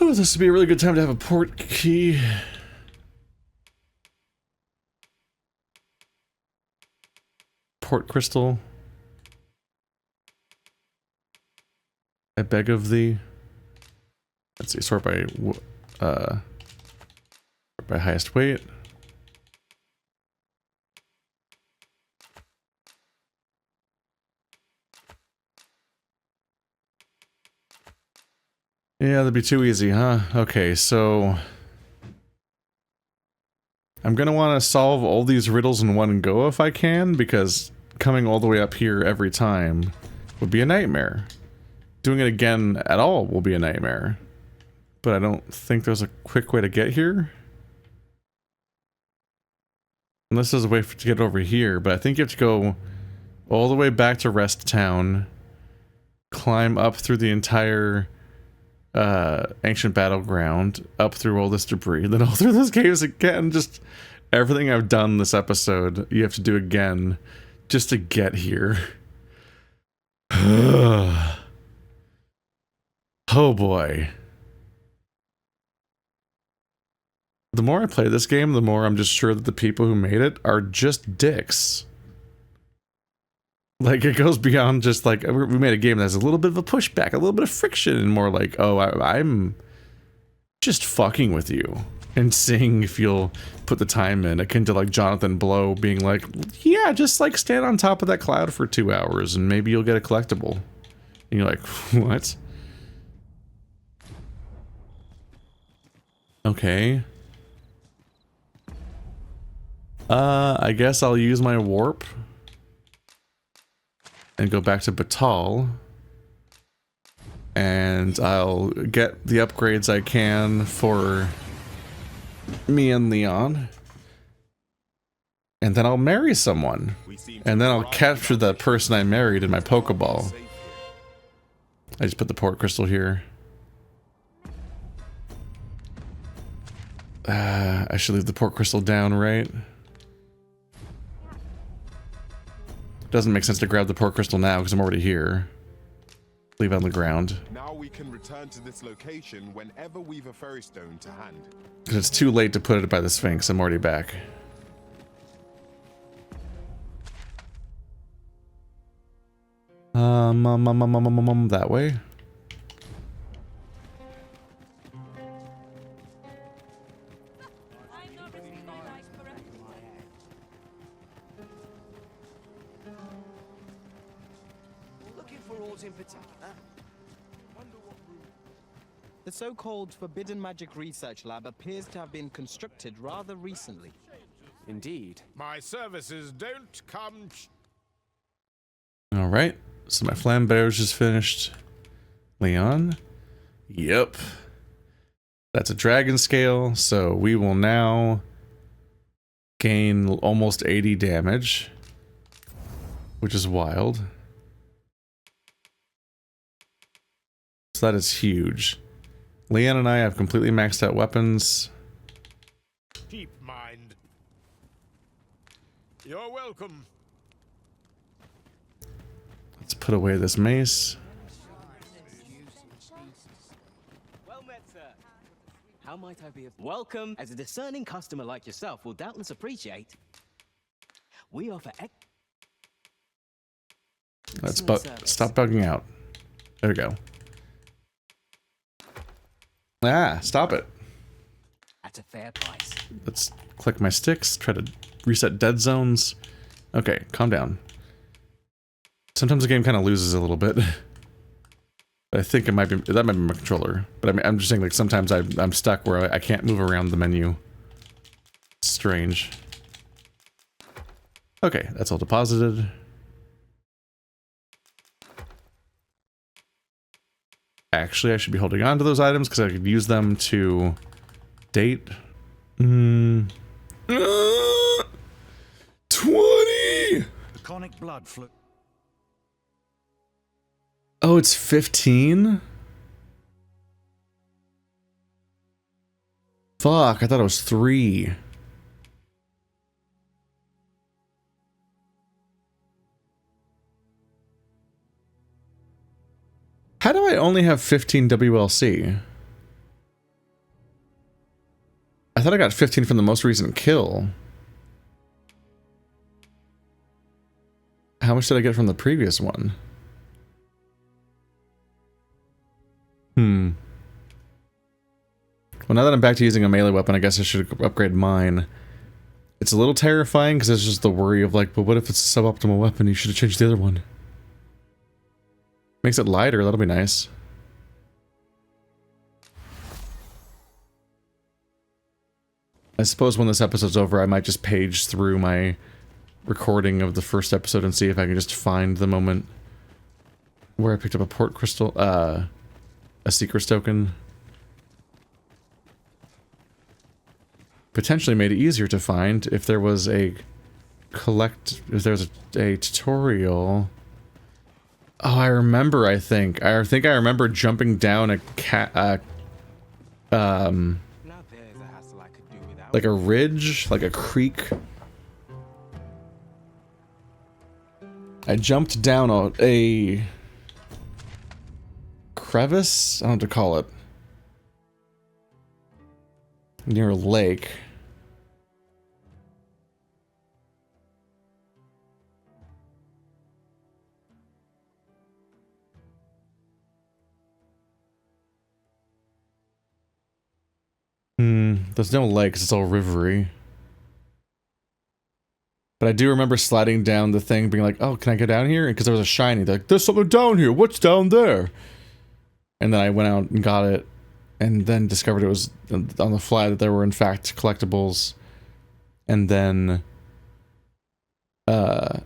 Oh, this would be a really good time to have a port key. Port crystal. I beg of thee. Let's see, sort by highest weight. Yeah, that'd be too easy, huh? Okay, so I'm gonna want to solve all these riddles in one go if I can, because coming all the way up here every time would be a nightmare. Doing it again at all will be a nightmare. But I don't think there's a quick way to get here. Unless there's a way to get over here, but I think you have to go all the way back to Rest Town, climb up through the entire ancient battleground, up through all this debris, then all through those caves again. Just everything I've done this episode, you have to do again just to get here. Oh boy. The more I play this game, the more I'm just sure that the people who made it are just dicks. Like, it goes beyond just like, we made a game that has a little bit of a pushback, a little bit of friction, and more like, oh, I'm just fucking with you and seeing if you'll put the time in, akin to like Jonathan Blow being like, yeah, just like stand on top of that cloud for 2 hours and maybe you'll get a collectible. And you're like, what? Okay. I guess I'll use my warp and go back to Batal, and I'll get the upgrades I can for me and Leon, and then I'll marry someone, and then I'll capture the person I married in my Pokeball. I just put the port crystal here. I should leave the port crystal down, right? Doesn't make sense to grab the port crystal now because I'm already here. Leave it on the ground. Now we can return to this location whenever we've a ferry stone to hand. Because it's too late to put it by the Sphinx. I'm already back. That way. in particular? The so-called Forbidden Magic Research Lab appears to have been constructed rather recently. Indeed. My services don't come. All right. So my flambeau's just finished. Leon. Yep. That's a dragon scale. So we will now gain almost 80 damage, which is wild. So that is huge. Leon and I have completely maxed out weapons. Deep mind. You're welcome. Let's put away this mace. Well met, sir. How might I be of welcome? As a discerning customer like yourself will doubtless appreciate, we offer Let's service. stop bugging out. There we go. Ah, stop it. At a fair price. Let's click my sticks, try to reset dead zones. Okay, calm down. Sometimes the game kind of loses a little bit. I think it might be, that might be my controller. But I mean, I'm just saying, like, sometimes I'm stuck where I can't move around the menu. Strange. Okay, that's all deposited. Actually, I should be holding on to those items because I could use them to date. 20! Conic blood flu. Oh, it's 15? Fuck, I thought it was 3. How do I only have 15 WLC? I thought I got 15 from the most recent kill. How much did I get from the previous one? Well, now that I'm back to using a melee weapon, I guess I should upgrade mine. It's a little terrifying because it's just the worry of like, but what if it's a suboptimal weapon? You should have changed the other one. Makes it lighter, that'll be nice. I suppose when this episode's over, I might just page through my recording of the first episode and see if I can just find the moment where I picked up a port crystal, a secret token. Potentially made it easier to find if there was a if there's a tutorial. Oh, I remember, I think I remember jumping down a like a ridge, like a creek. I jumped down a crevice? I don't know what to call it. Near a lake. There's no lakes, it's all rivery. But I do remember sliding down the thing, being like, oh, can I go down here? Because there was a shiny. They're like, there's something down here. What's down there? And then I went out and got it. And then discovered it was on the fly that there were, in fact, collectibles. And then... yeah...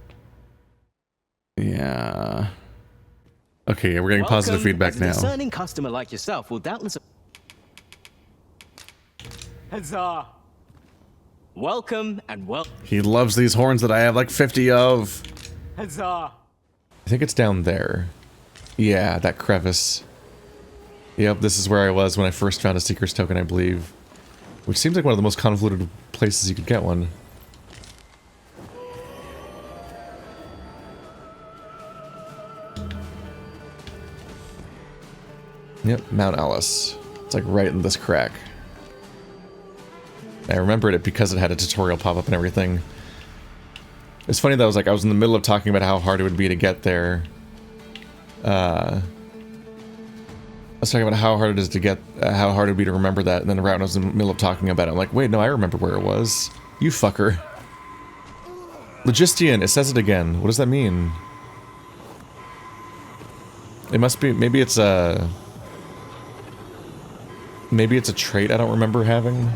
Okay, yeah, we're getting positive feedback now. A discerning customer like yourself will doubtless... Huzzah! Welcome and He loves these horns that I have like 50 of. Huzzah! I think it's down there. Yeah, that crevice. Yep, this is where I was when I first found a Seeker's Token, I believe. Which seems like one of the most convoluted places you could get one. Yep, Mount Alice. It's like right in this crack. I remembered it because it had a tutorial pop up and everything. It's funny that I was in the middle of talking about how hard it would be to get there. I was talking about how hard it is to get, how hard it would be to remember that, and then right when I was in the middle of talking about it, I'm like, wait, no, I remember where it was. You fucker. Logistian, it says it again. What does that mean? It must be, maybe it's a trait I don't remember having.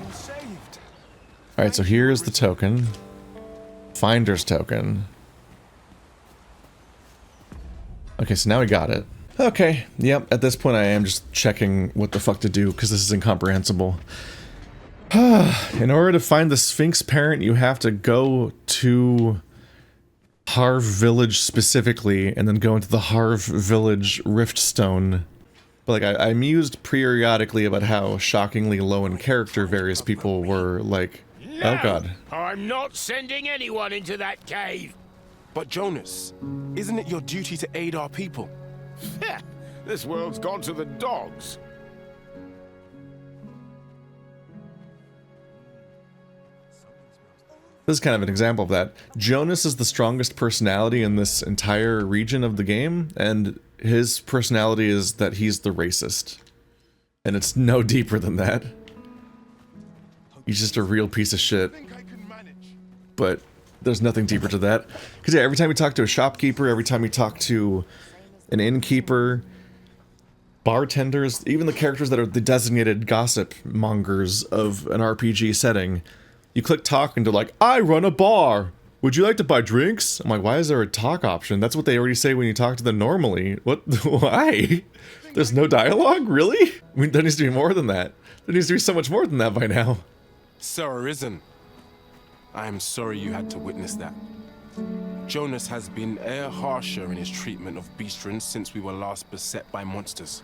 Alright, so here's the token. Finder's token. Okay, so now we got it. Okay, yep, at this point I am just checking what the fuck to do, because this is incomprehensible. In order to find the Sphinx parent, you have to go to Harv Village specifically, and then go into the Harv Village Riftstone. But like, I mused periodically about how shockingly low in character various people were, like, oh god. I'm not sending anyone into that cave. But Jonas, isn't it your duty to aid our people? This world's gone to the dogs. This is kind of an example of that. Jonas is the strongest personality in this entire region of the game, and his personality is that he's the racist. And it's no deeper than that. He's just a real piece of shit. But there's nothing deeper to that. Because yeah, every time you talk to a shopkeeper, every time you talk to an innkeeper, bartenders, even the characters that are the designated gossip mongers of an RPG setting, you click talk and they're like, I run a bar. Would you like to buy drinks? I'm like, why is there a talk option? That's what they already say when you talk to them normally. What? Why? There's no dialogue? Really? I mean, there needs to be more than that. There needs to be so much more than that by now. Sir Arisen, I am sorry you had to witness that. Jonas has been e'er harsher in his treatment of beastrons since we were last beset by monsters.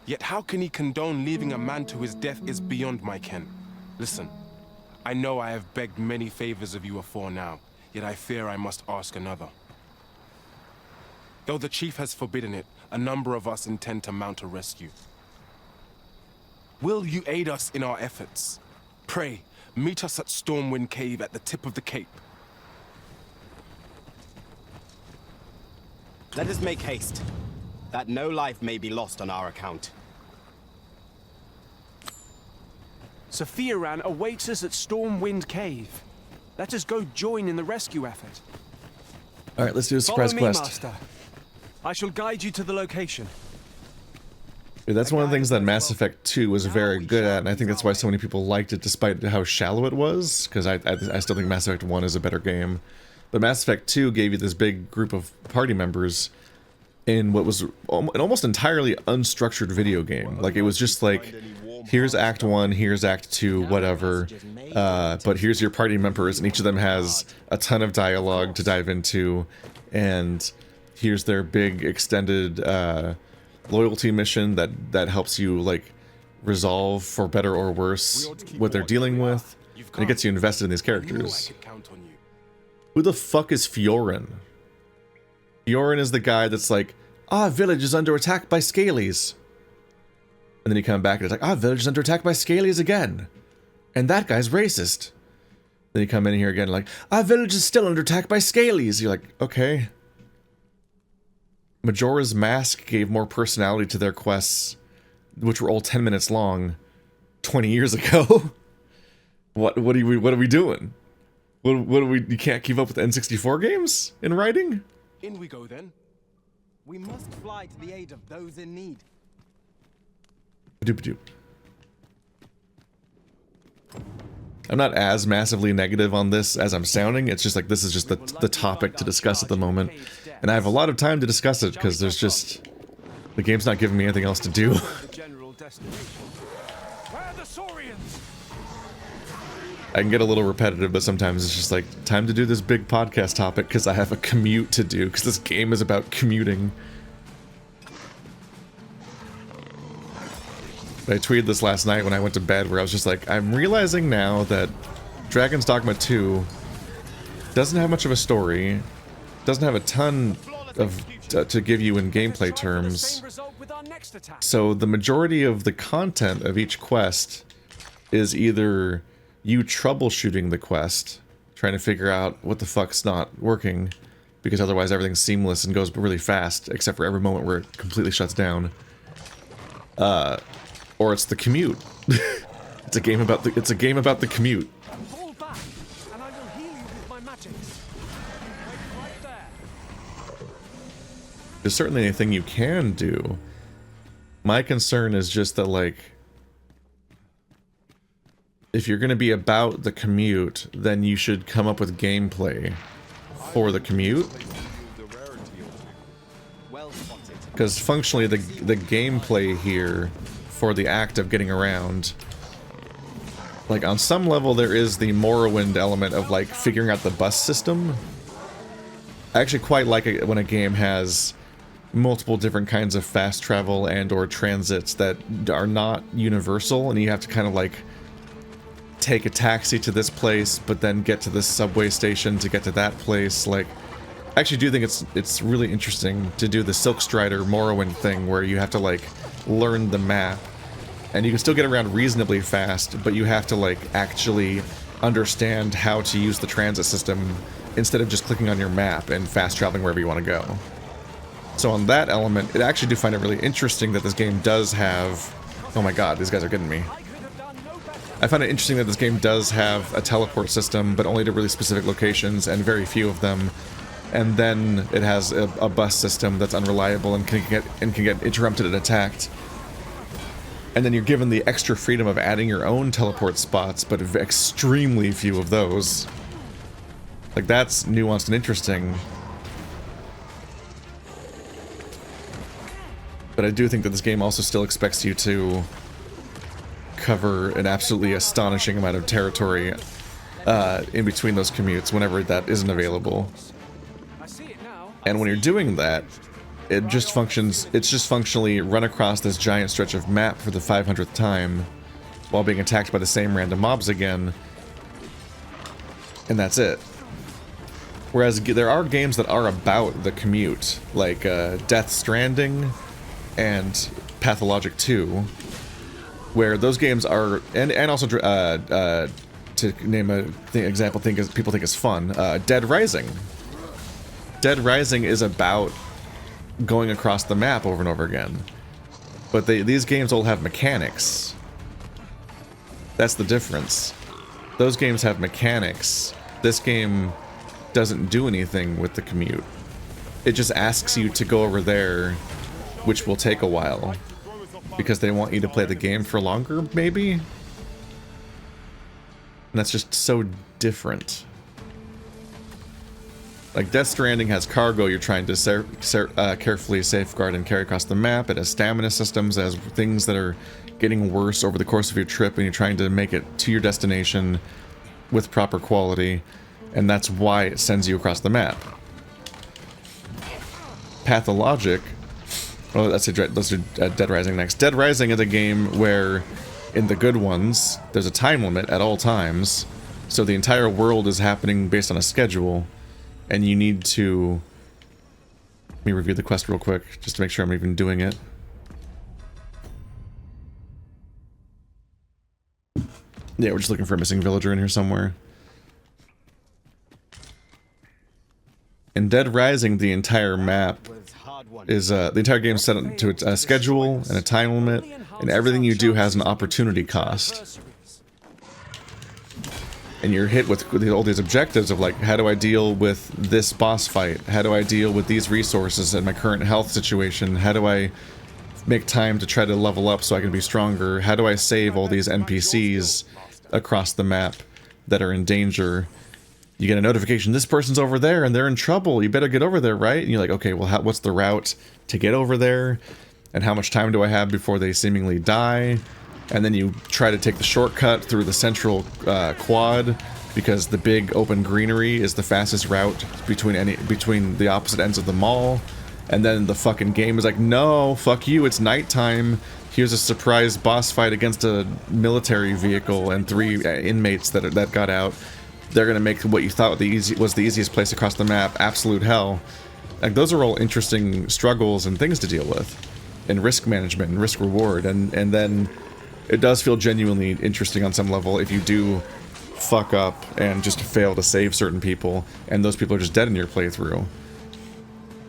Yet how can he condone leaving a man to his death is beyond my ken. Listen, I know I have begged many favors of you afore now, yet I fear I must ask another. Though the chief has forbidden it, a number of us intend to mount a rescue. Will you aid us in our efforts? Pray, meet us at Stormwind Cave at the tip of the cape. Let us make haste, that no life may be lost on our account. Sophiaran awaits us at Stormwind Cave. Let us go join in the rescue effort. Alright, let's do a surprise Follow me, quest. Master. I shall guide you to the location. Dude, that's one of the things that Mass Effect 2 was very good at, and I think that's why so many people liked it despite how shallow it was, because I still think Mass Effect 1 is a better game. But Mass Effect 2 gave you this big group of party members in what was an almost entirely unstructured video game. Like, it was just like, here's Act 1, here's Act 2, whatever, but here's your party members, and each of them has a ton of dialogue to dive into, and here's their big extended loyalty mission that helps you, like, resolve, for better or worse, what they're dealing with, and it gets you invested in these characters. Who the fuck is Fiorin? Fiorin is the guy that's like, village is under attack by Scalies. And then you come back and it's like, village is under attack by Scalies again. And that guy's racist. Then you come in here again like, village is still under attack by Scalies. You're like, okay. Majora's Mask gave more personality to their quests, which were all 10 minutes long, 20 years ago. What are we doing? You can't keep up with N64 games in writing? In we go then. We must fly to the aid of those in need. I'm not as massively negative on this as I'm sounding. It's just like, this is just the topic to discuss at the moment. And I have a lot of time to discuss it because there's just, the game's not giving me anything else to do. I can get a little repetitive, but sometimes it's just like, time to do this big podcast topic because I have a commute to do, because this game is about commuting. I tweeted this last night when I went to bed, where I was just like, I'm realizing now that Dragon's Dogma 2 doesn't have much of a story, doesn't have a ton of to give you in gameplay terms, so the majority of the content of each quest is either you troubleshooting the quest, trying to figure out what the fuck's not working, because otherwise everything's seamless and goes really fast, except for every moment where it completely shuts down. Or it's the commute. It's a game about the commute. Fall back, and I will heal you with my magics. Wait right there. There's certainly anything you can do. My concern is just that, like, if you're going to be about the commute, then you should come up with gameplay for the commute. Because functionally, the gameplay here for the act of getting around, like, on some level there is the Morrowind element of, like, figuring out the bus system. I actually quite like it when a game has multiple different kinds of fast travel and or transits that are not universal, and you have to kind of, like, take a taxi to this place, but then get to this subway station to get to that place. Like, I actually do think it's really interesting to do the Silk Strider Morrowind thing where you have to, like, learn the map. And you can still get around reasonably fast, but you have to, like, actually understand how to use the transit system instead of just clicking on your map and fast traveling wherever you want to go. So on that element, I actually do find it really interesting that this game does have... Oh my god, these guys are getting me. I find it interesting that this game does have a teleport system, but only to really specific locations, and very few of them. And then it has a bus system that's unreliable and can get interrupted and attacked. And then you're given the extra freedom of adding your own teleport spots, but extremely few of those. Like, that's nuanced and interesting. But I do think that this game also still expects you to cover an absolutely astonishing amount of territory in between those commutes whenever that isn't available. And when you're doing that, it's just functionally run across this giant stretch of map for the 500th time while being attacked by the same random mobs again. And that's it. Whereas there are games that are about the commute, like Death Stranding and Pathologic 2, where those games are, and also to name a example, people think is fun, Dead Rising. Dead Rising is about going across the map over and over again, but these games all have mechanics. That's the difference. Those games have mechanics. This game doesn't do anything with the commute. It just asks you to go over there, which will take a while, because they want you to play the game for longer, maybe? And that's just so different. Like, Death Stranding has cargo you're trying to carefully safeguard and carry across the map. It has stamina systems, it has things that are getting worse over the course of your trip, and you're trying to make it to your destination with proper quality, and that's why it sends you across the map. Pathologic... Well, let's do Dead Rising next. Dead Rising is a game where, in the good ones, there's a time limit at all times, so the entire world is happening based on a schedule, and you need to... Let me review the quest real quick, just to make sure I'm even doing it. Yeah, we're just looking for a missing villager in here somewhere. In Dead Rising, the entire map is the entire game is set to a schedule and a time limit, and everything you do has an opportunity cost. And you're hit with all these objectives of, like, how do I deal with this boss fight? How do I deal with these resources and my current health situation? How do I make time to try to level up so I can be stronger? How do I save all these NPCs across the map that are in danger? You get a notification, this person's over there and they're in trouble, you better get over there, right? And you're like, okay, well, what's the route to get over there? And how much time do I have before they seemingly die? And then you try to take the shortcut through the central quad, because the big open greenery is the fastest route between the opposite ends of the mall. And then the fucking game is like, no, fuck you, it's nighttime. Here's a surprise boss fight against a military vehicle and 3 inmates that got out. They're gonna make what you thought was the easiest place across the map absolute hell. Like, those are all interesting struggles and things to deal with, and risk management and risk reward, and then it does feel genuinely interesting on some level if you do fuck up and just fail to save certain people, and those people are just dead in your playthrough.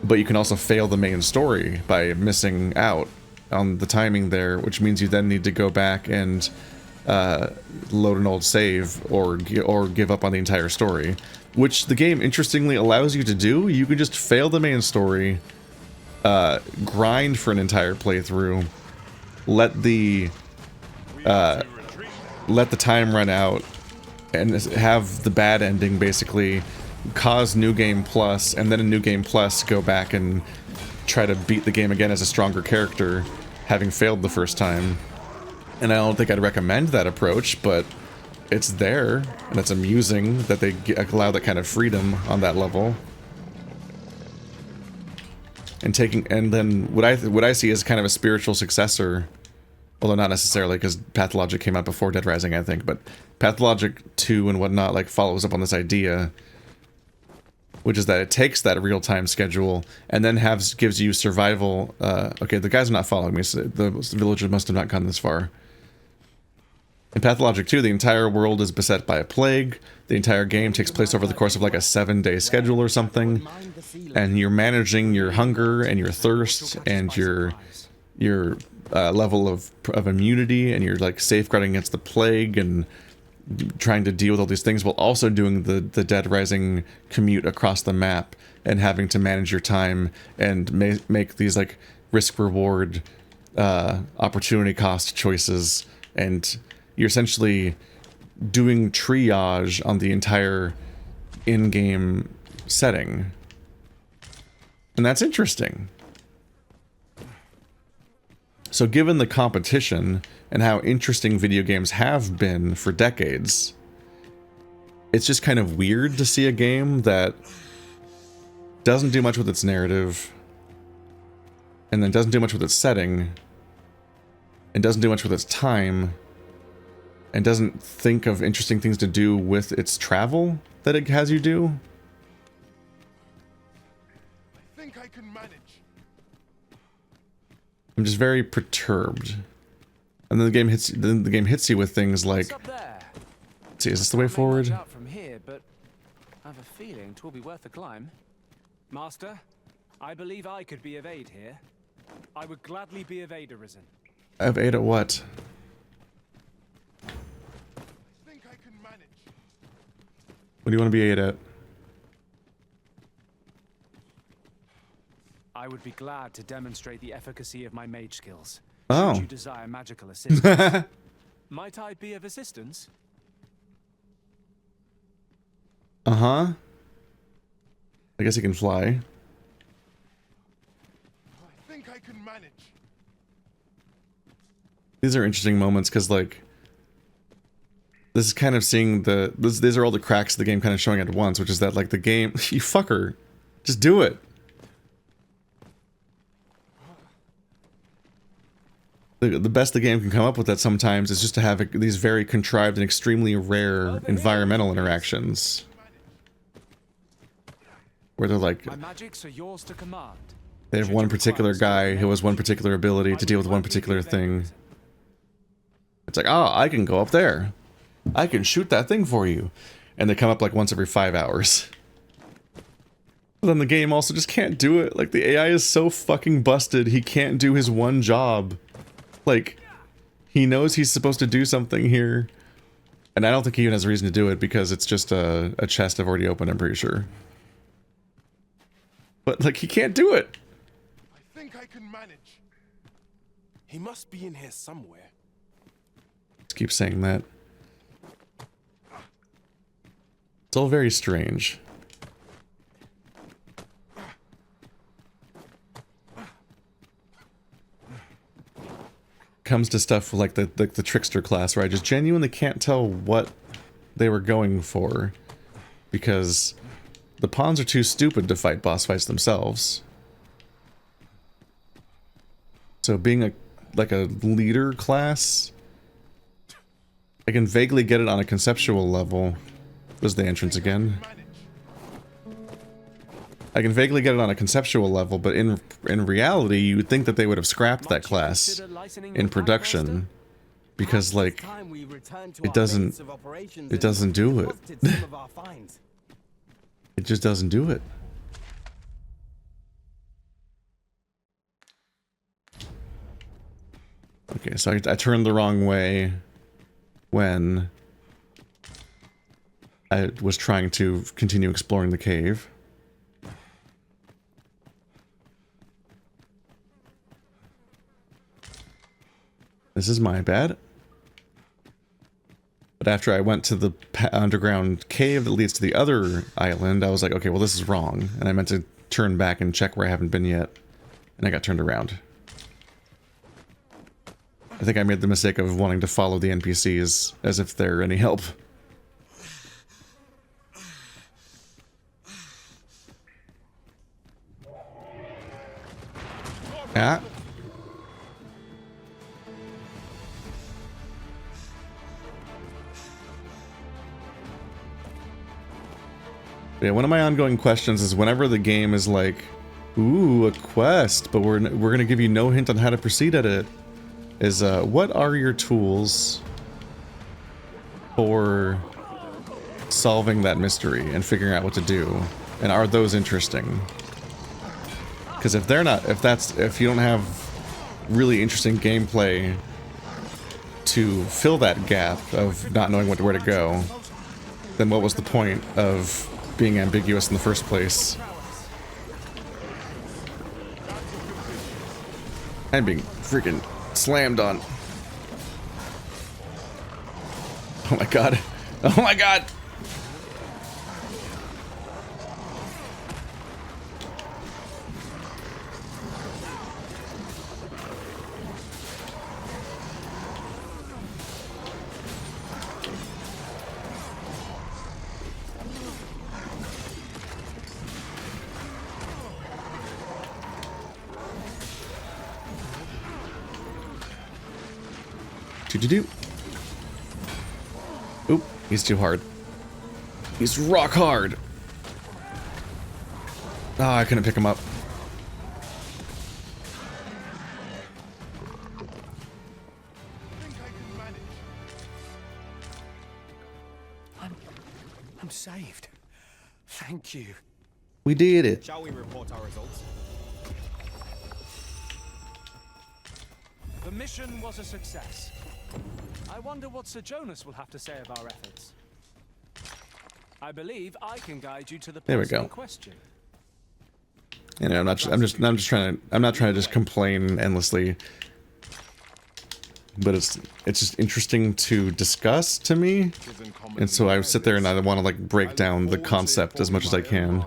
But you can also fail the main story by missing out on the timing there, which means you then need to go back and load an old save or give up on the entire story, which the game interestingly allows you to do. You can just fail the main story, grind for an entire playthrough, let the time run out, and have the bad ending basically cause New Game Plus, and then a New Game Plus go back and try to beat the game again as a stronger character, having failed the first time. And I don't think I'd recommend that approach, but it's there, and it's amusing that they allow that kind of freedom on that level. And then what I see as kind of a spiritual successor, although not necessarily, because Pathologic came out before Dead Rising, I think, but Pathologic 2 and whatnot like follows up on this idea, which is that it takes that real-time schedule and then gives you survival. Okay, the guys are not following me, so the villager must have not gone this far. In Pathologic 2, the entire world is beset by a plague. The entire game takes place over the course of like a 7-day schedule or something, and you're managing your hunger and your thirst and your level of immunity, and you're like safeguarding against the plague and trying to deal with all these things while also doing the Dead Rising commute across the map and having to manage your time and make these like risk-reward opportunity cost choices, and you're essentially doing triage on the entire in-game setting. And that's interesting. So given the competition and how interesting video games have been for decades, it's just kind of weird to see a game that doesn't do much with its narrative, and then doesn't do much with its setting, and doesn't do much with its time, and doesn't think of interesting things to do with its travel that it has you do. I think I can manage. I'm just very perturbed. And then the game hits you with things like, What's up there? let's see, is this the way forward? Out from here, but I have a feeling 'twill be worth a climb. Master, I believe I could be of aid here. I would gladly be of aid, Arisen. Of aid at what? I think I can manage. What do you want to be aid at? I would be glad to demonstrate the efficacy of my mage skills. Oh. Should you desire magical assistance? Might I be of assistance? Uh-huh. I guess he can fly. I think I can manage. These are interesting moments because, like, this is kind of seeing these are all the cracks of the game kind of showing at once, which is that, like, the game, you fucker, just do it. The best the game can come up with that sometimes is just to have these very contrived and extremely rare environmental interactions. Where they're like, My magics are yours to command. they have one particular guy who has one particular ability to deal with one particular thing. It's like, oh, I can go up there. I can shoot that thing for you. And they come up like once every 5 hours. But then the game also just can't do it. Like, the AI is so fucking busted, he can't do his one job. Like, he knows he's supposed to do something here. And I don't think he even has a reason to do it because it's just a chest I've already opened, I'm pretty sure. But, like, he can't do it. I think I can manage. He must be in here somewhere. Just keep saying that. It's all very strange. Comes to stuff like the trickster class, where I just genuinely can't tell what they were going for, because the pawns are too stupid to fight boss fights themselves. So being a leader class, I can vaguely get it on a conceptual level. There's the entrance again. I can vaguely get it on a conceptual level, but in reality, you would think that they would have scrapped that class in production, because, like, it doesn't do it. It just doesn't do it. Okay, so I turned the wrong way when I was trying to continue exploring the cave. This is my bad. But after I went to the underground cave that leads to the other island, I was like, okay, well, this is wrong. And I meant to turn back and check where I haven't been yet. And I got turned around. I think I made the mistake of wanting to follow the NPCs as if they're any help. Yeah. Yeah, one of my ongoing questions is whenever the game is like, ooh, a quest, but we're gonna give you no hint on how to proceed at it, is what are your tools for solving that mystery and figuring out what to do, and are those interesting? Because if they're not, if you don't have really interesting gameplay to fill that gap of not knowing where to go, then what was the point of being ambiguous in the first place? I'm being freaking slammed on. Oh my god. Oh my god! Do. Oop, he's too hard. He's rock hard. Ah, I couldn't pick him up. I'm saved. Thank you. We did it. Shall we report our results? The mission was a success. I wonder what Sir Jonas will have to say of our efforts. I believe I can guide you to the There we person go. in question. You know, I'm not trying to just complain endlessly. But it's just interesting to discuss to me. And so I sit there and I want to like break down the concept as much as I can.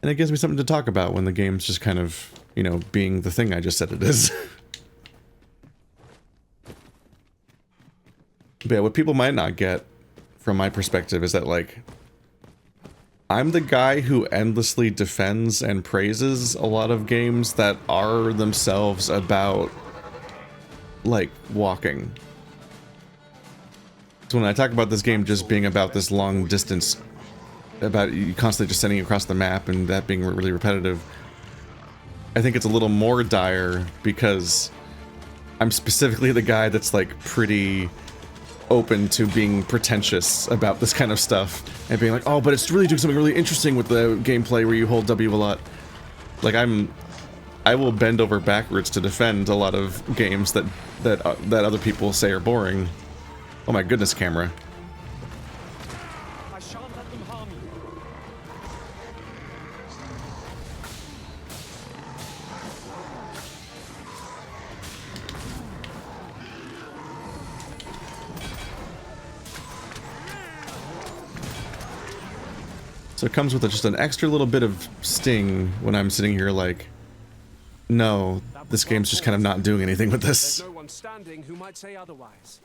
And it gives me something to talk about when the game's just kind of, you know, being the thing I just said it is. But yeah, what people might not get, from my perspective, is that, like, I'm the guy who endlessly defends and praises a lot of games that are themselves about, like, walking. So when I talk about this game just being about this long distance, about you constantly just sending across the map and that being really repetitive, I think it's a little more dire because I'm specifically the guy that's, like, pretty open to being pretentious about this kind of stuff and being like, oh, but it's really doing something really interesting with the gameplay where you hold W a lot. Like, I will bend over backwards to defend a lot of games that other people say are boring. Oh my goodness, camera. I shan't let them harm you. So it comes with just an extra little bit of sting when I'm sitting here like, no, this game's just kind of not doing anything with this. There's no one standing who might say otherwise.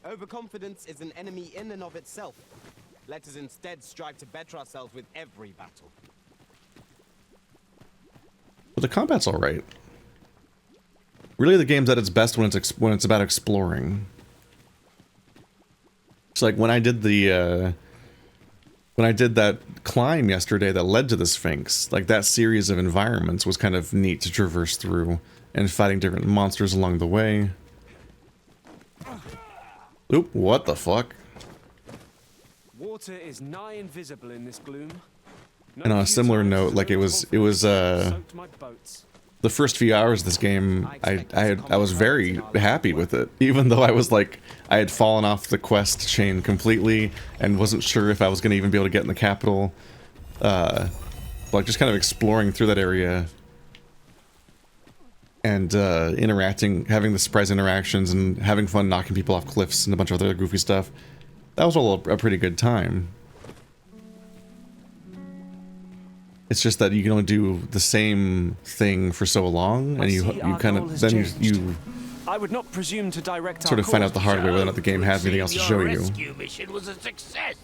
Overconfidence is an enemy in and of itself. Let us instead strive to better ourselves with every battle. But the combat's alright. Really, the game's at its best when it's about exploring. It's like when I did the when I did that climb yesterday that led to the Sphinx, like that series of environments was kind of neat to traverse through and fighting different monsters along the way. Oop, what the fuck? Water is nigh invisible in this gloom. No And on a similar note, like it was soaked my boats. the first few hours of this game, I was very happy with it, even though I was like, I had fallen off the quest chain completely and wasn't sure if I was going to even be able to get in the capital. Like just kind of exploring through that area and interacting, having the surprise interactions, and having fun knocking people off cliffs and a bunch of other goofy stuff. That was all a pretty good time. It's just that you can only do the same thing for so long, and you kind of then you I would not presume to direct sort of find out the hard way whether or not the game has anything else to show you. Your rescue mission was a success.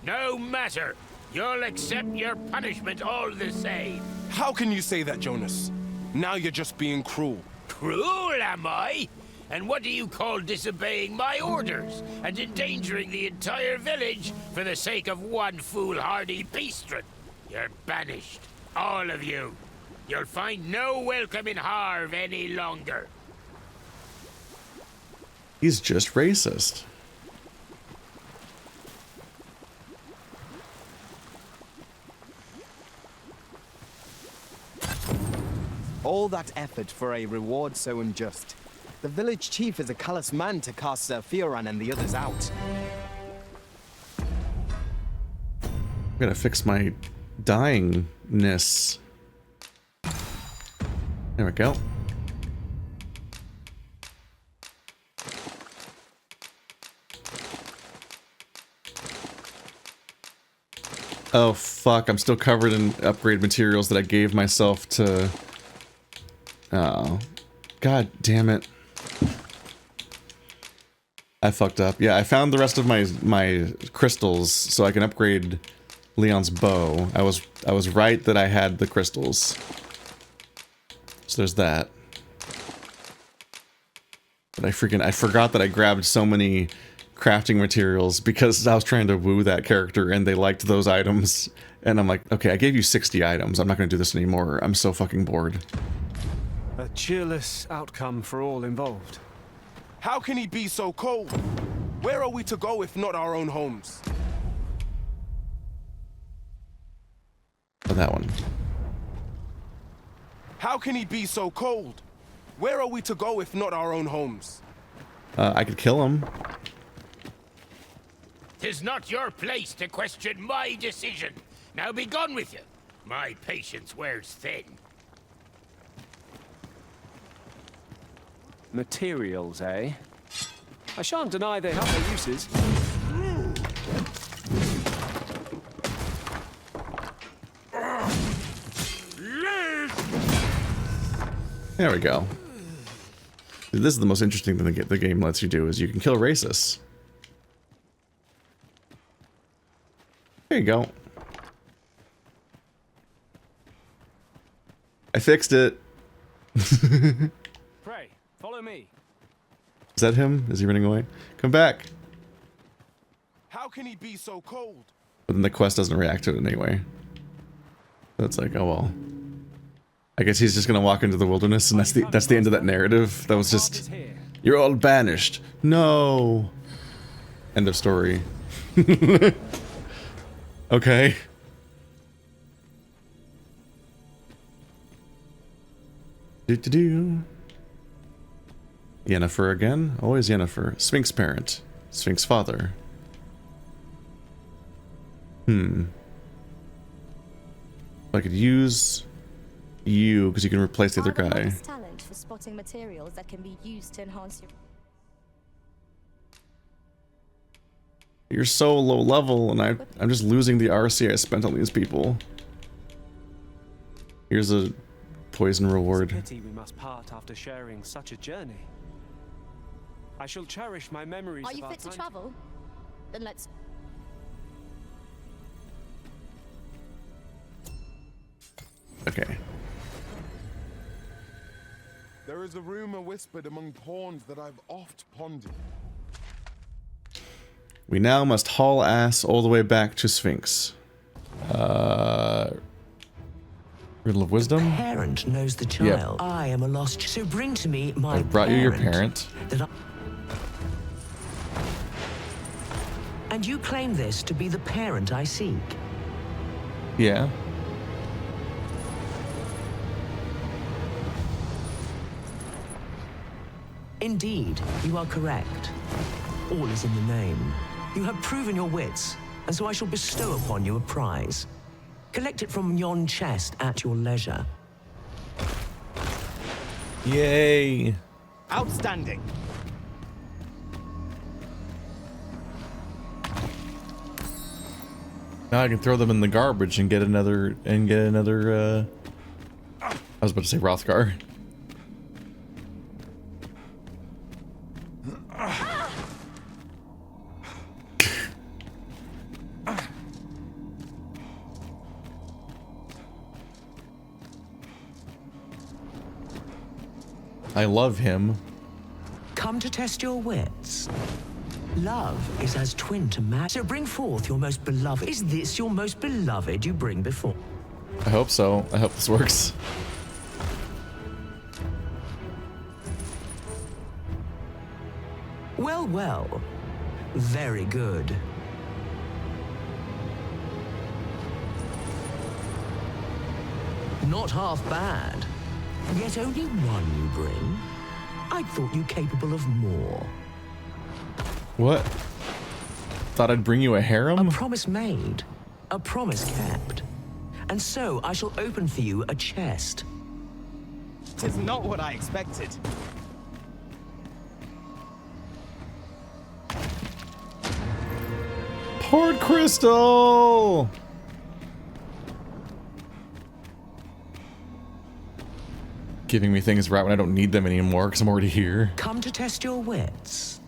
No matter. You'll accept your punishment all the same. How can you say that, Jonas? Now you're just being cruel. Cruel, am I? And what do you call disobeying my orders and endangering the entire village for the sake of one foolhardy beastron? You're banished, all of you. You'll find no welcome in Harv any longer. He's just racist. All that effort for a reward so unjust. The village chief is a callous man to cast Sir Fioran and the others out. I gotta fix my dyingness. There we go. Oh fuck, I'm still covered in upgrade materials that I gave myself to... Oh. God damn it. I fucked up. Yeah, I found the rest of my crystals so I can upgrade Leon's bow. I was right that I had the crystals. So there's that. But I forgot that I grabbed so many crafting materials because I was trying to woo that character and they liked those items. And I'm like, okay, I gave you 60 items. I'm not going to do this anymore. I'm so fucking bored. A cheerless outcome for all involved. How can he be so cold? Where are we to go if not our own homes? Oh, that one. How can he be so cold? Where are we to go if not our own homes? I could kill him. 'Tis not your place to question my decision. Now be gone with you. My patience wears thin. Materials, eh? I shan't deny they have their uses. There we go. This is the most interesting thing the game lets you do, is you can kill racists. There you go. I fixed it. Pray, follow me. Is that him? Is he running away? Come back. How can he be so cold? But then the quest doesn't react to it anyway. So it's like, oh well. I guess he's just gonna walk into the wilderness and that's the end of that narrative. That was just, you're all banished. No. End of story. Okay. Do. Yennefer again? Always Yennefer. Sphinx parent. Sphinx father. I could use you because you can replace the other guy. Talent for spotting materials that can be used to enhance your... You're so low level, and I'm just losing the RC I spent on these people. Here's a poison reward. It's a pity we must part after sharing such a journey. I shall cherish my memories. Are you fit to travel? Then let's... Okay. There is a rumor whispered among pawns that I've oft pondered. We now must haul ass all the way back to Sphinx. Riddle of Wisdom? Parent knows the child. Yep. I am a lost... So bring to me my I brought you your parent. And you claim this to be the parent I seek? Yeah. Indeed, you are correct. All is in the name. You have proven your wits, and so I shall bestow upon you a prize. Collect it from yon chest at your leisure. Yay! Outstanding. Now I can throw them in the garbage and get another. I was about to say Rothgar. I love him. Come to test your wits. Love is as twin to man. So bring forth your most beloved. Is this your most beloved you bring before? I hope so. I hope this works. Well, well. Very good. Not half bad. Yet only one you bring. I thought you capable of more. What? Thought I'd bring you a harem? A promise made. A promise kept. And so I shall open for you a chest. 'Tis not what I expected. Port crystal! Giving me things right when I don't need them anymore because I'm already here. Come to test your wits.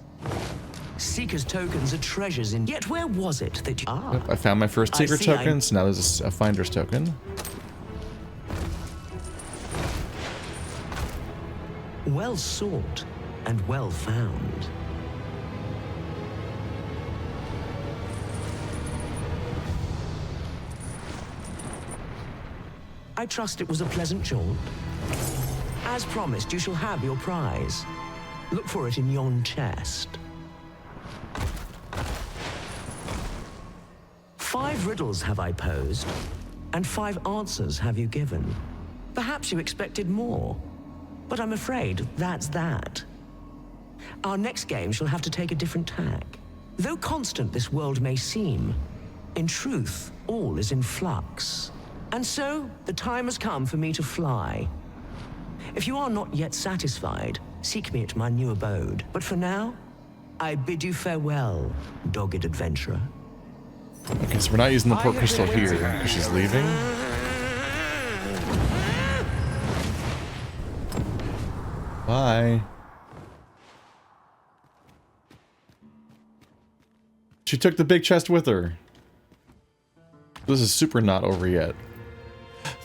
Seeker's tokens are treasures in. Yet where was it that you. Ah. Yep, I found my first I secret see, token, so now there's a finder's token. Well sought and well found. I trust it was a pleasant jaunt. As promised, you shall have your prize. Look for it in yon chest. 5 riddles have I posed, and 5 answers have you given. Perhaps you expected more, but I'm afraid that's that. Our next game shall have to take a different tack. Though constant this world may seem, in truth, all is in flux. And so, the time has come for me to fly. If you are not yet satisfied, seek me at my new abode. But for now, I bid you farewell, dogged adventurer. Okay, so we're not using the port crystal here because she's leaving. Bye. She took the big chest with her. This is super not over yet.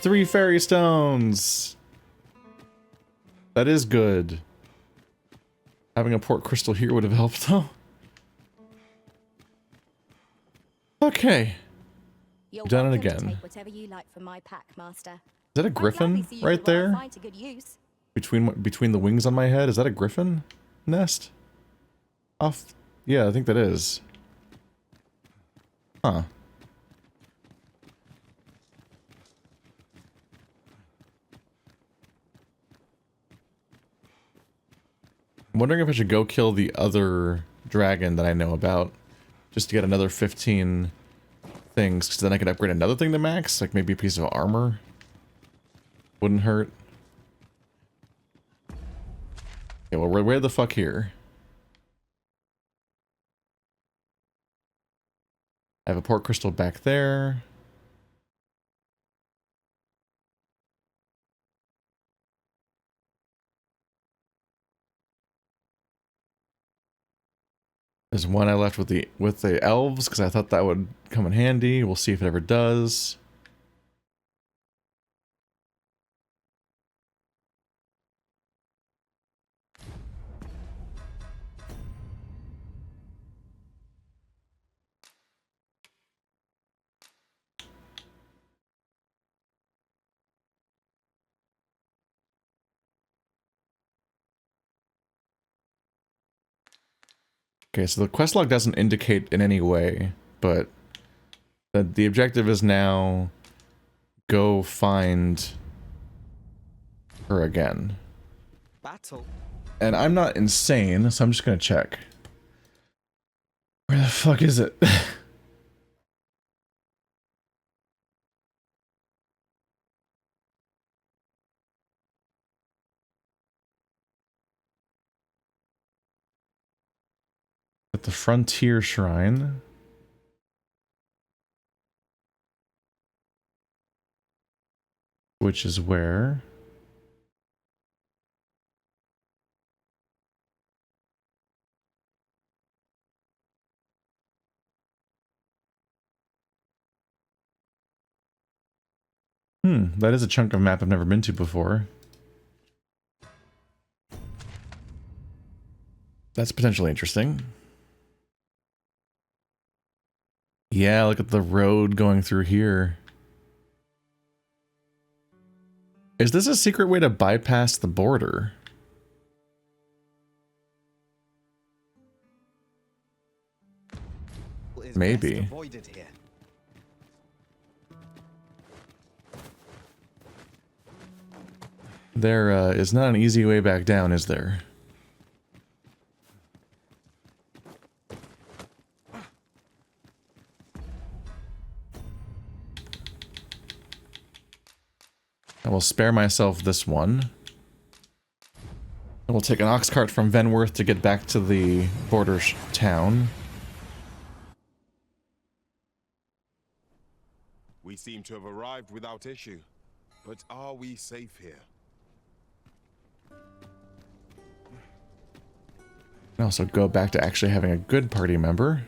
3 fairy stones. That is good. Having a port crystal here would have helped though. Okay. You're Done it welcome to again. take whatever you like from my pack, Master. Is that a griffin right there? Between the wings on my head? Is that a griffin nest? Off. Yeah, I think that is. Huh. I'm wondering if I should go kill the other dragon that I know about. Just to get another 15 things, because then I could upgrade another thing to max, like maybe a piece of armor. Wouldn't hurt. Okay, well, we're where the fuck here? I have a port crystal back there. There's one I left with the elves because I thought that would come in handy. We'll see if it ever does. Okay, so the quest log doesn't indicate in any way, but the objective is now go find her again. Battle. And I'm not insane, so I'm just gonna check. Where the fuck is it? the Frontier Shrine. Which is where? That is a chunk of map I've never been to before. That's potentially interesting. Yeah, look at the road going through here. Is this a secret way to bypass the border? Maybe. There is not an easy way back down, is there? I will spare myself this one. I will take an ox cart from Venworth to get back to the border town. We seem to have arrived without issue. But are we safe here? And also go back to actually having a good party member.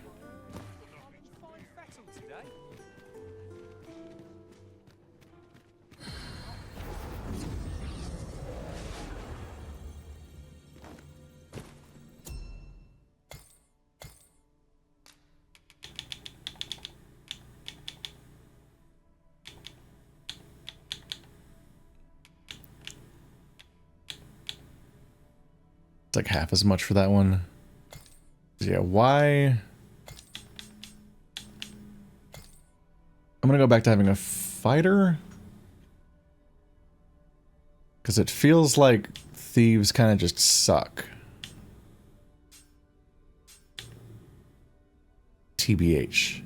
It's like half as much for that one. Yeah, why? I'm gonna go back to having a fighter. Because it feels like thieves kind of just suck. TBH.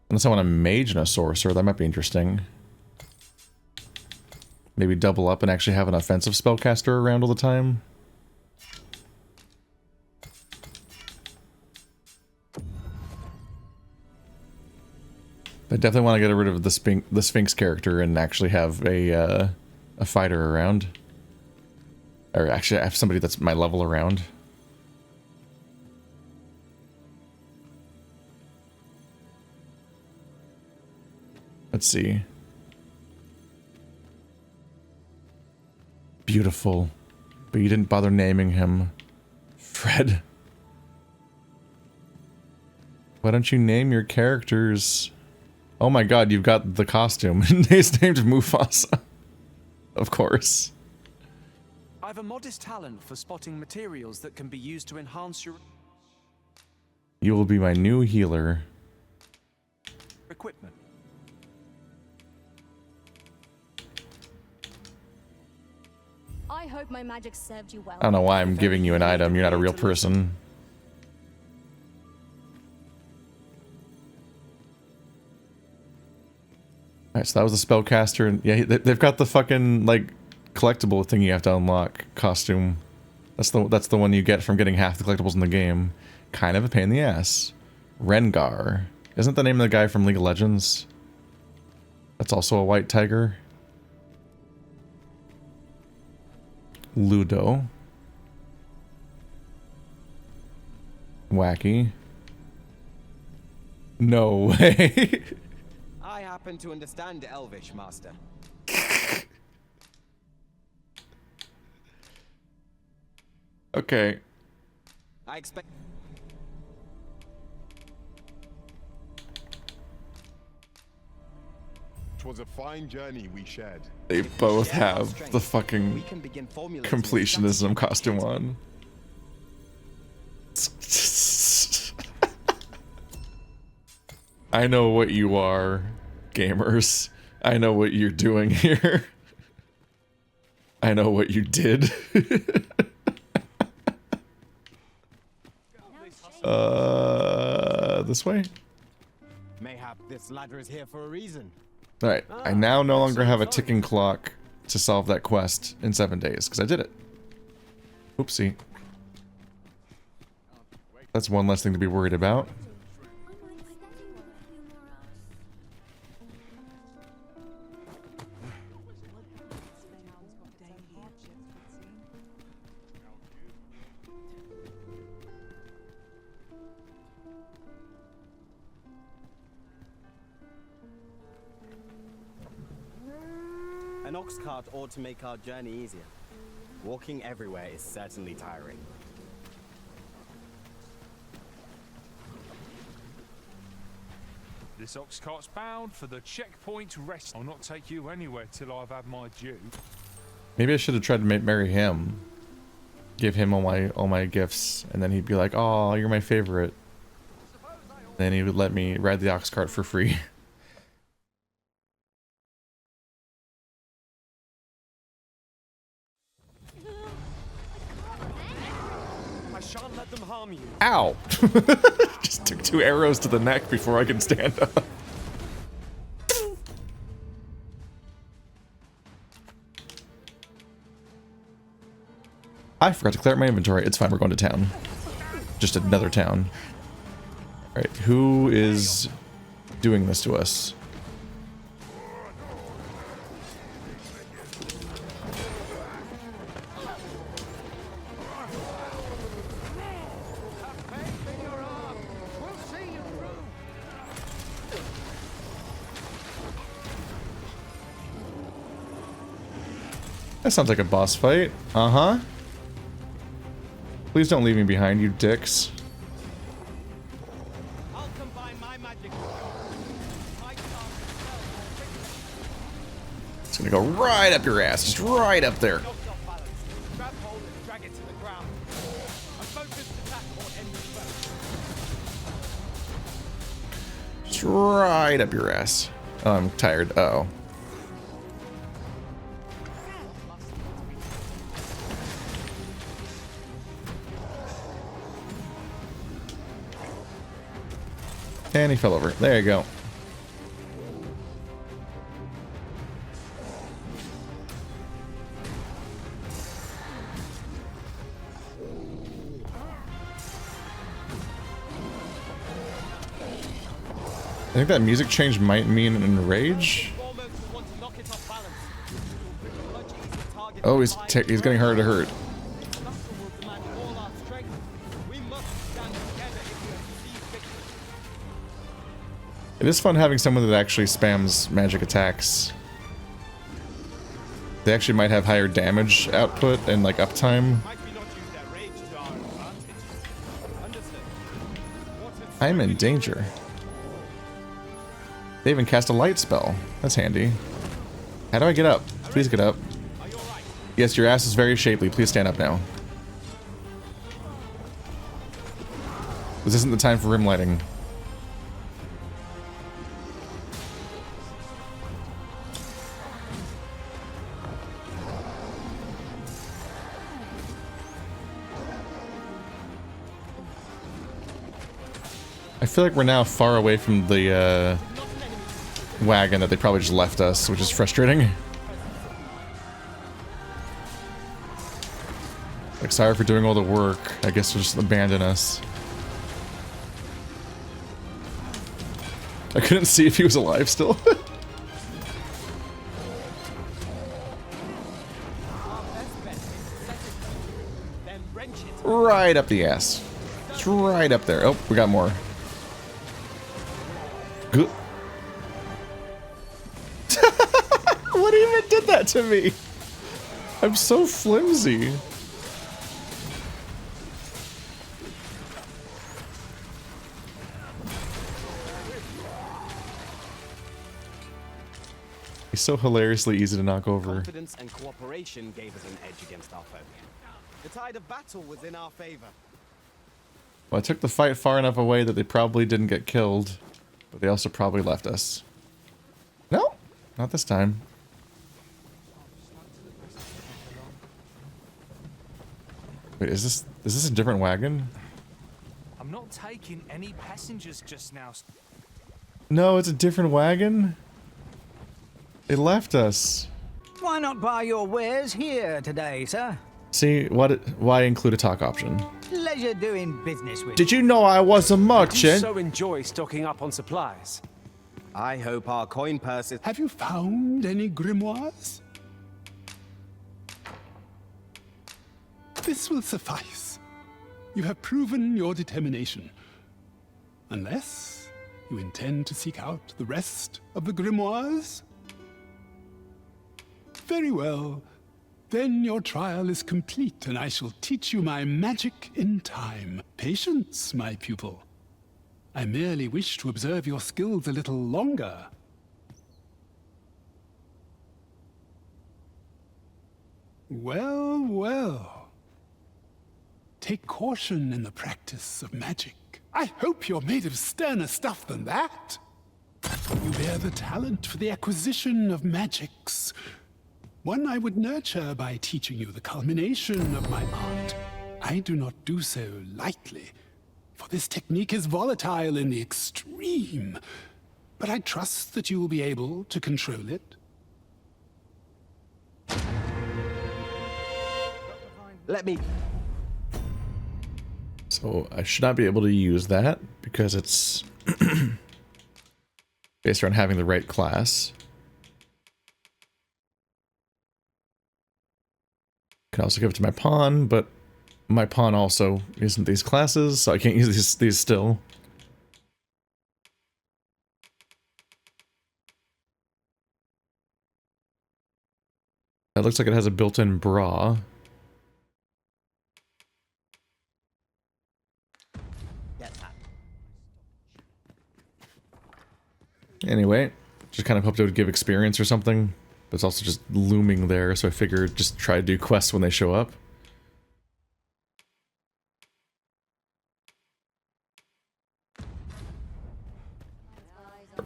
Unless I want a mage and a sorcerer, that might be interesting. Maybe double up and actually have an offensive spellcaster around all the time. I definitely want to get rid of the Sphinx character and actually have a fighter around. Or actually have somebody that's my level around. Let's see. Beautiful. But you didn't bother naming him Fred. Why don't you name your characters? Oh my god, you've got the costume. He's named Mufasa. Of course. I've a modest talent for spotting materials that can be used to enhance your You will be my new healer. equipment. I hope my magic served you well. I don't know why I'm giving you an item. You're not a real person. Alright, so that was a spellcaster, and yeah, they've got the fucking, like, collectible thing you have to unlock costume. That's the one you get from getting half the collectibles in the game. Kind of a pain in the ass. Rengar. Isn't the name of the guy from League of Legends? That's also a white tiger. Ludo. Wacky. No way. I happen to understand Elvish, Master. Okay. I expect... Twas a fine journey we shared. They both have the fucking We can begin formulating completionism costume on. I know what you are, gamers. I know what you're doing here. I know what you did. This way? Mayhap this ladder is here for a reason. Alright, I now no longer have a ticking clock to solve that quest in 7 days, because I did it. Oopsie. That's one less thing to be worried about. An ox cart ought to make our journey easier. Walking everywhere is certainly tiring. This ox cart's bound for the checkpoint rest. I'll not take you anywhere till I've had my due. Maybe I should have tried to marry him. Give him all my gifts, and then he'd be like, "Oh, you're my favorite." Then he would let me ride the ox cart for free. I shan't let them harm you. Ow! Just took 2 arrows to the neck before I can stand up. I forgot to clear out my inventory. It's fine, we're going to town. Just another town. Alright, who is doing this to us? That sounds like a boss fight. Uh-huh. Please don't leave me behind, you dicks. I'll combine my magic. It's gonna go right up your ass, just right up there. Grab hold and drag it to the ground. A focused attack or end first. Just right up your ass. Oh, I'm tired. Uh-oh. And he fell over. There you go. I think that music change might mean enrage. Oh, he's getting harder to hurt. It is fun having someone that actually spams magic attacks. They actually might have higher damage output and like uptime. I'm in danger. They even cast a light spell. That's handy. How do I get up? Please get up. Yes, your ass is very shapely. Please stand up now. This isn't the time for rim lighting. I feel like we're now far away from the wagon that they probably just left us, which is frustrating. Like, sorry for doing all the work. I guess we'll just abandon us. I couldn't see if he was alive still. Right up the ass. It's right up there. Oh, we got more. Good. What even did that to me? I'm so flimsy. He's so hilariously easy to knock over. Confidence and cooperation gave us an edge against our foe. The tide of battle was in our favor. Well, I took the fight far enough away that they probably didn't get killed, but they also probably left us. No, not this time. Wait, is this a different wagon? I'm not taking any passengers just now. No, it's a different wagon. They left us. Why not buy your wares here today, sir? See, why include a talk option? Leisure pleasure doing business with Did you know I was a I do merchant? so enjoy stocking up on supplies. I hope our coin purses. Have you found any grimoires? This will suffice. You have proven your determination. Unless you intend to seek out the rest of the grimoires? Very well. Then your trial is complete, and I shall teach you my magic in time. Patience, my pupil. I merely wish to observe your skills a little longer. Well, well. Take caution in the practice of magic. I hope you're made of sterner stuff than that. You bear the talent for the acquisition of magics. One I would nurture by teaching you the culmination of my art. I do not do so lightly, for this technique is volatile in the extreme. But I trust that you will be able to control it. Let me. So I should not be able to use that because it's based around having the right class. Can also give it to my pawn, but my pawn also isn't these classes, so I can't use these still. That looks like it has a built-in bra. Anyway, just kind of hoped it would give experience or something. But it's also just looming there, so I figured just try to do quests when they show up.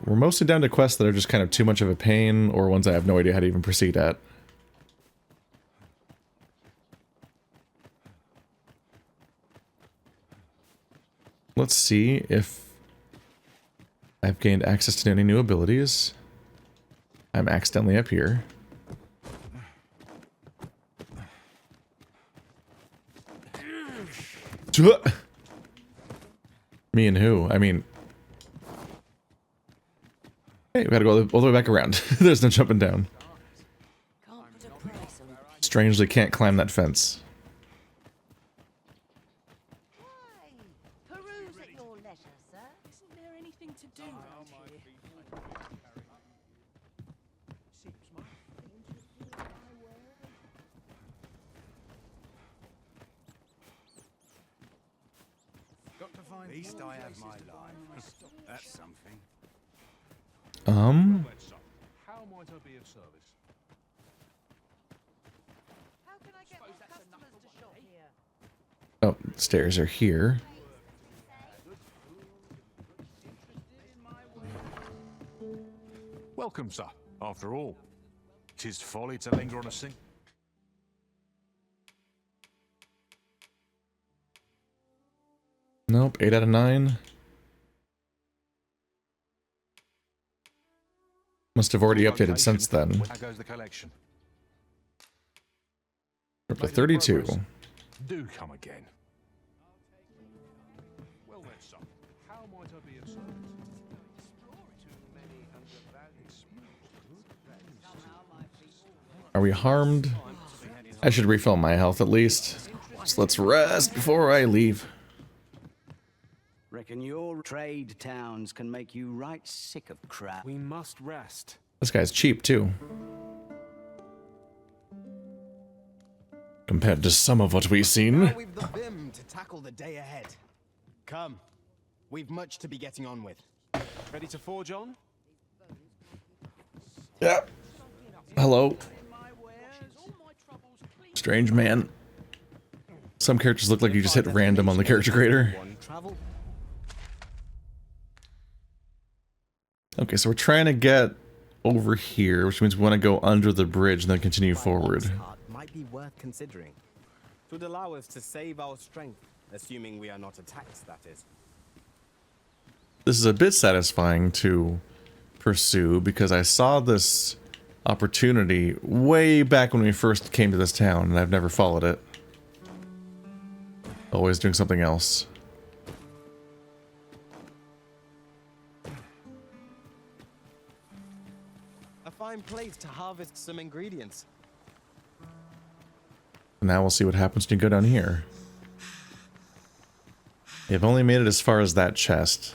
We're mostly down to quests that are just kind of too much of a pain, or ones I have no idea how to even proceed at. Let's see if I've gained access to any new abilities. I'm accidentally up here. Me and who? I mean... Hey, we gotta go all the way back around. There's no jumping down. Strangely can't climb that fence. At least I have my life. That's something. How might I be of service? How can I get more customers to shop here? Oh, stairs are here. Welcome, sir. After all, 'tis folly to linger on a sink. Nope, 8 out of 9. Must have already updated since then. How goes the collection? Up to 32. Do come again. Well then, sir. How might I be of service? Are we harmed? I should refill my health at least. So let's rest before I leave. Reckon your trade towns can make you right sick of crap. We must rest. This guy's cheap too. Compared to some of what we've seen. Now we've the vim to tackle the day ahead. Come. We've much to be getting on with. Ready to forge on? Yep. Hello. Strange man. Some characters look like you just hit random on the character creator. Okay, so we're trying to get over here, which means we want to go under the bridge and then continue forward. Might be worth considering. It would allow us to save our strength, assuming we are not attacked, that is. This is a bit satisfying to pursue because I saw this opportunity way back when we first came to this town and I've never followed it. Always doing something else. A fine place to harvest some ingredients. Now we'll see what happens when you go down here. You've only made it as far as that chest.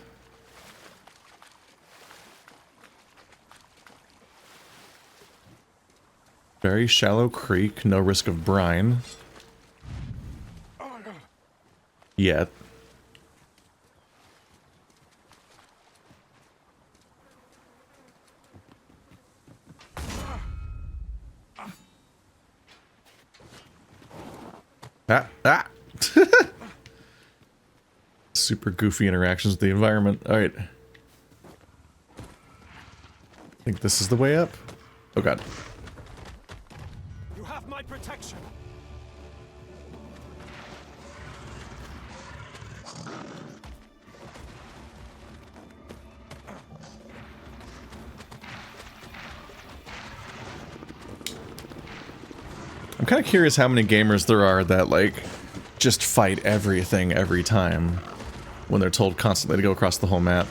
Very shallow creek, no risk of brine. Yet. Ah! Super goofy interactions with the environment. Alright. I think this is the way up. Oh god. You have my protection. I'm kind of curious how many gamers there are that, like, just fight everything every time when they're told constantly to go across the whole map.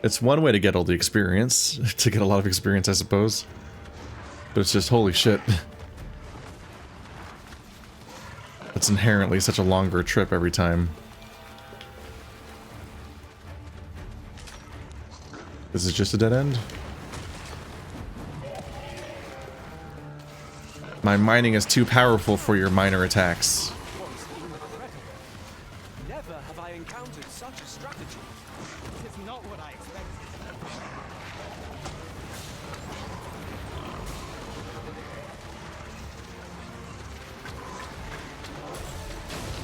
It's one way to get all the experience, to get a lot of experience, I suppose. But it's just, holy shit. It's inherently such a longer trip every time. This is just a dead end? My mining is too powerful for your minor attacks. Never have I encountered such a strategy. It's not what I expected.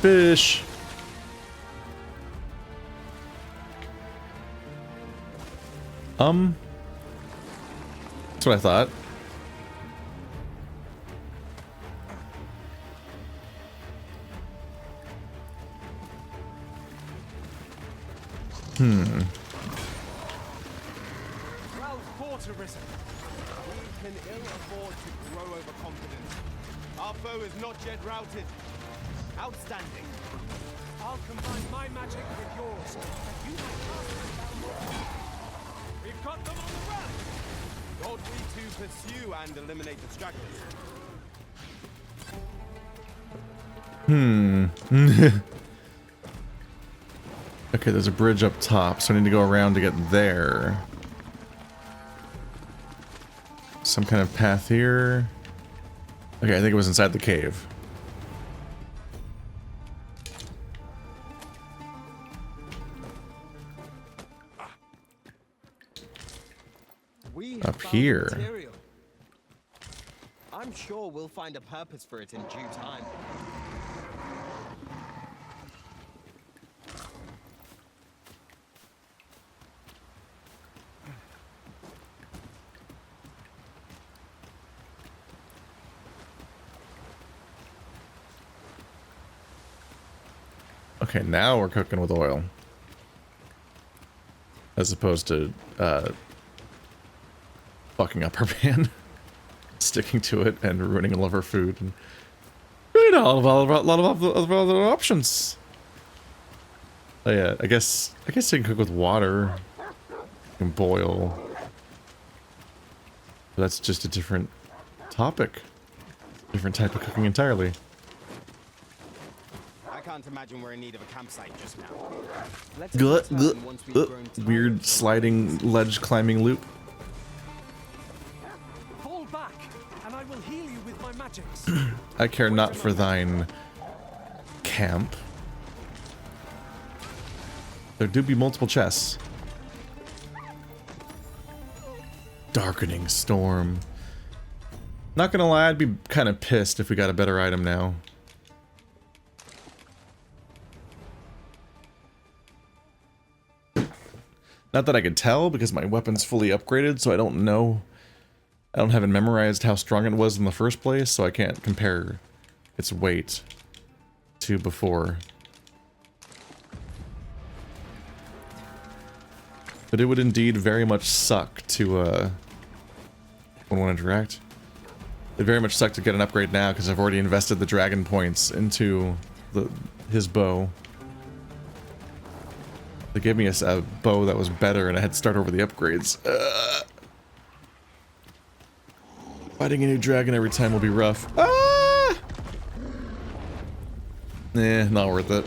Fish. That's what I thought. Well fought, Arisen. We can ill afford to grow overconfident. Our foe is not yet routed. Outstanding. I'll combine my magic with yours, and you might cast them down. We've got them on the run. Ought we to pursue and eliminate the stragglers? Okay, there's a bridge up top, so I need to go around to get there. Some kind of path here. Okay, I think it was inside the cave. Up here. Material. I'm sure we'll find a purpose for it in due time. Okay, now we're cooking with oil. As opposed to, fucking up our pan. Sticking to it and ruining all of our food. And really not a lot of other options. Oh yeah, I guess you can cook with water. You can boil. But that's just a different topic. Different type of cooking entirely. I can't imagine we're in need of a campsite just now. Weird sliding ledge climbing loop. Fall back, and I will heal you with my magics. I care not for thine camp. There do be multiple chests. Darkening storm. Not gonna lie, I'd be kind of pissed if we got a better item now. Not that I could tell, because my weapon's fully upgraded, so I don't know. I don't have it memorized how strong it was in the first place, so I can't compare its weight to before. But it would indeed very much suck to, when one interact. It very much sucked to get an upgrade now because I've already invested the dragon points into his bow. They gave me a bow that was better and I had to start over the upgrades. Fighting a new dragon every time will be rough. Ah! Nah, not worth it.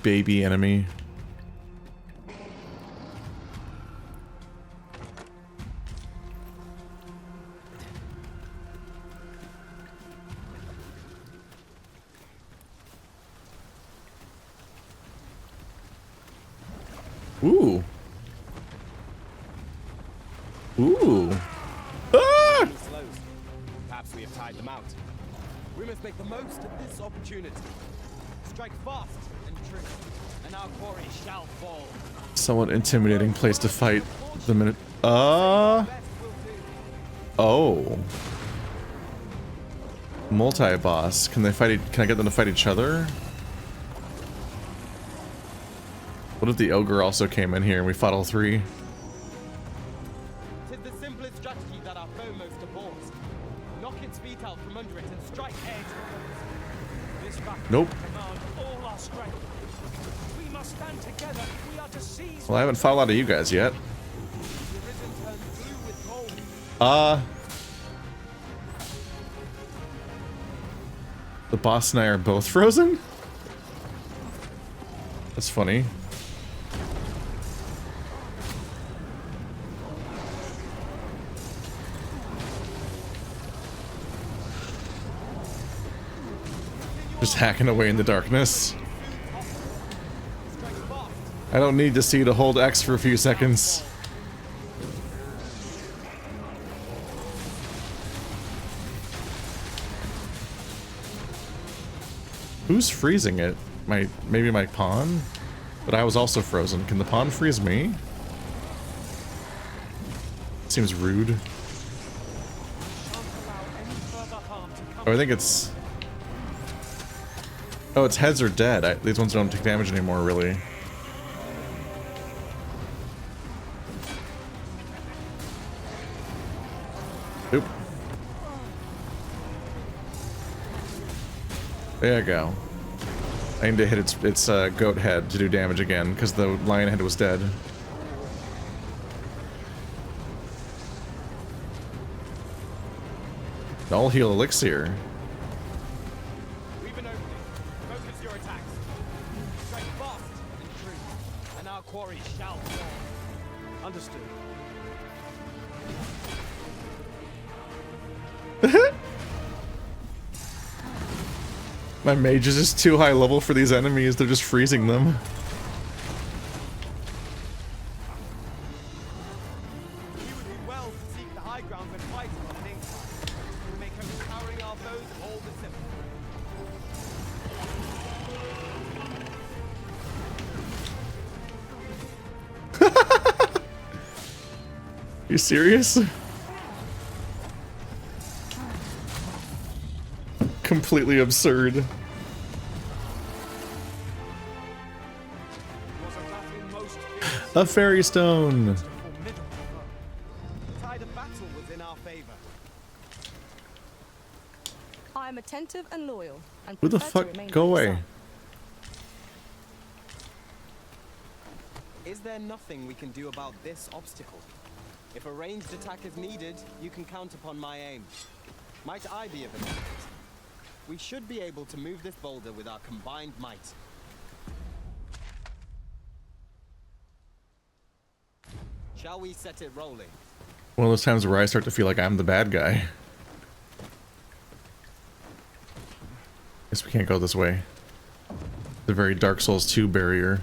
Baby enemy. Ooh. Ooh. Ah! Perhaps we have tied them out. We must make the most of this opportunity. Strike fast and true, and our quarry shall fall. Somewhat intimidating place to fight the minute. Oh. Multi-boss. Can they fight? Can I get them to fight each other? What if the ogre also came in here and we fought all three? Tis the simplest strategy that our foe most abhors. Knock its feet out from under it and strike edge. This battle Nope. demands all our strength. We must stand together if we are to seize. Well, I haven't fought a lot of you guys yet. The Arisen turns blue with gold. The boss and I are both frozen? That's funny. Just hacking away in the darkness. I don't need to see to hold X for a few seconds. Who's freezing it? Maybe my pawn? But I was also frozen. Can the pawn freeze me? Seems rude. Oh, I think it's... Oh, its heads are dead. These ones don't take damage anymore, really. Oop. There you go. I need to hit its goat head to do damage again, because the lion head was dead. All heal elixir. We've an opening. Focus your attacks. Strike fast and true, and our quarry shall fall. Understood. My mage is just too high level for these enemies, they're just freezing them. We would do well to seek the high ground when fighting on an incline. To make overpowering our foes all the simple. You serious? Completely absurd. A fairy stone. The tide of battle was in our favor. I am attentive and loyal. And Who the prefer to fuck? remain Go by your away. side. Is there nothing we can do about this obstacle? If a ranged attack is needed, you can count upon my aim. Might I be of assistance? We should be able to move this boulder with our combined might. Shall we set it rolling? One of those times where I start to feel like I'm the bad guy. Guess we can't go this way. The very Dark Souls 2 barrier.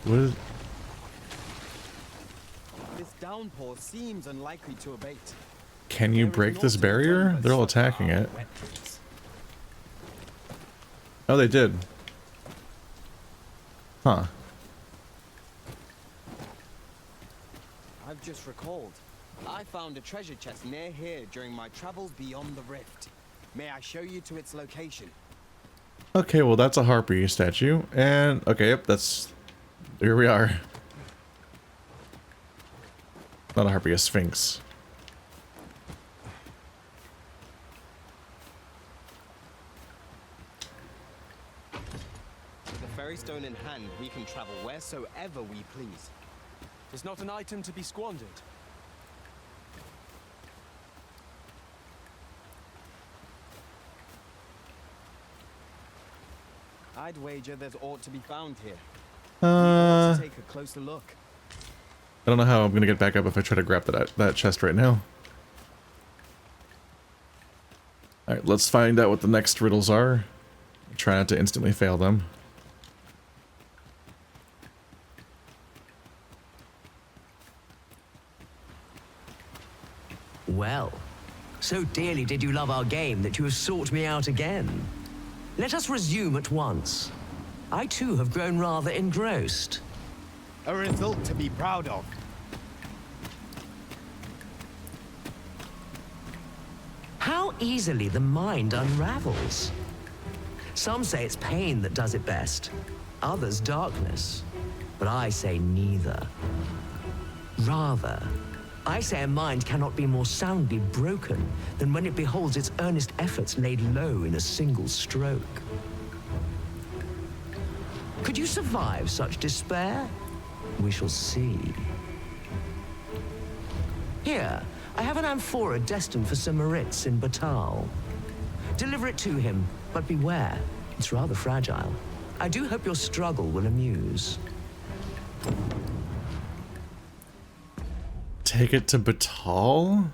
What is... This downpour seems unlikely to abate. Can you break this barrier? They're all attacking it. Oh, they did. Huh. I've just recalled. I found a treasure chest near here during my travels beyond the rift. May I show you to its location? Okay, well that's a harpy statue, and okay, yep, that's here we are. Not a harpy, a sphinx. With the ferry stone in hand, we can travel wheresoever we please. It's not an item to be squandered. I'd wager there's aught to be found here. Uh, Take a closer look. I don't know how I'm gonna get back up if I try to grab that chest right now. Alright, let's find out what the next riddles are. Try not to instantly fail them. Well, so dearly did you love our game that you have sought me out again. Let us resume at once. I too have grown rather engrossed. A result to be proud of. How easily the mind unravels. Some say it's pain that does it best, others darkness. But I say neither. Rather, I say a mind cannot be more soundly broken than when it beholds its earnest efforts laid low in a single stroke. Could you survive such despair? We shall see. Here, I have an amphora destined for Sir Moritz in Batal. Deliver it to him, but beware, it's rather fragile. I do hope your struggle will amuse. Take it to Batal?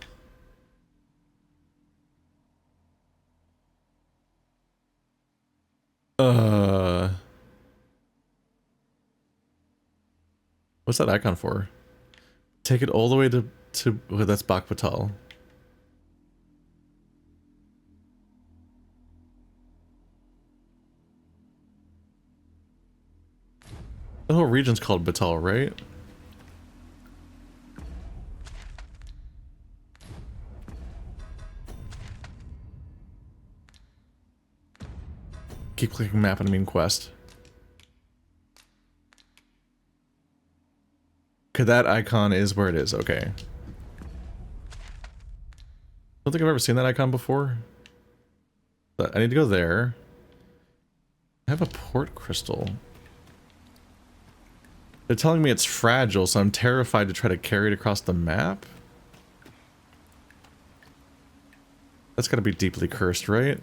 What's that icon for? Take it all the way to oh, that's Batal. The whole region's called Batal, right? Keep clicking map and I mean quest. Okay, that icon is where it is, okay. Don't think I've ever seen that icon before. But I need to go there. I have a port crystal. They're telling me it's fragile, so I'm terrified to try to carry it across the map. That's gotta be deeply cursed, right?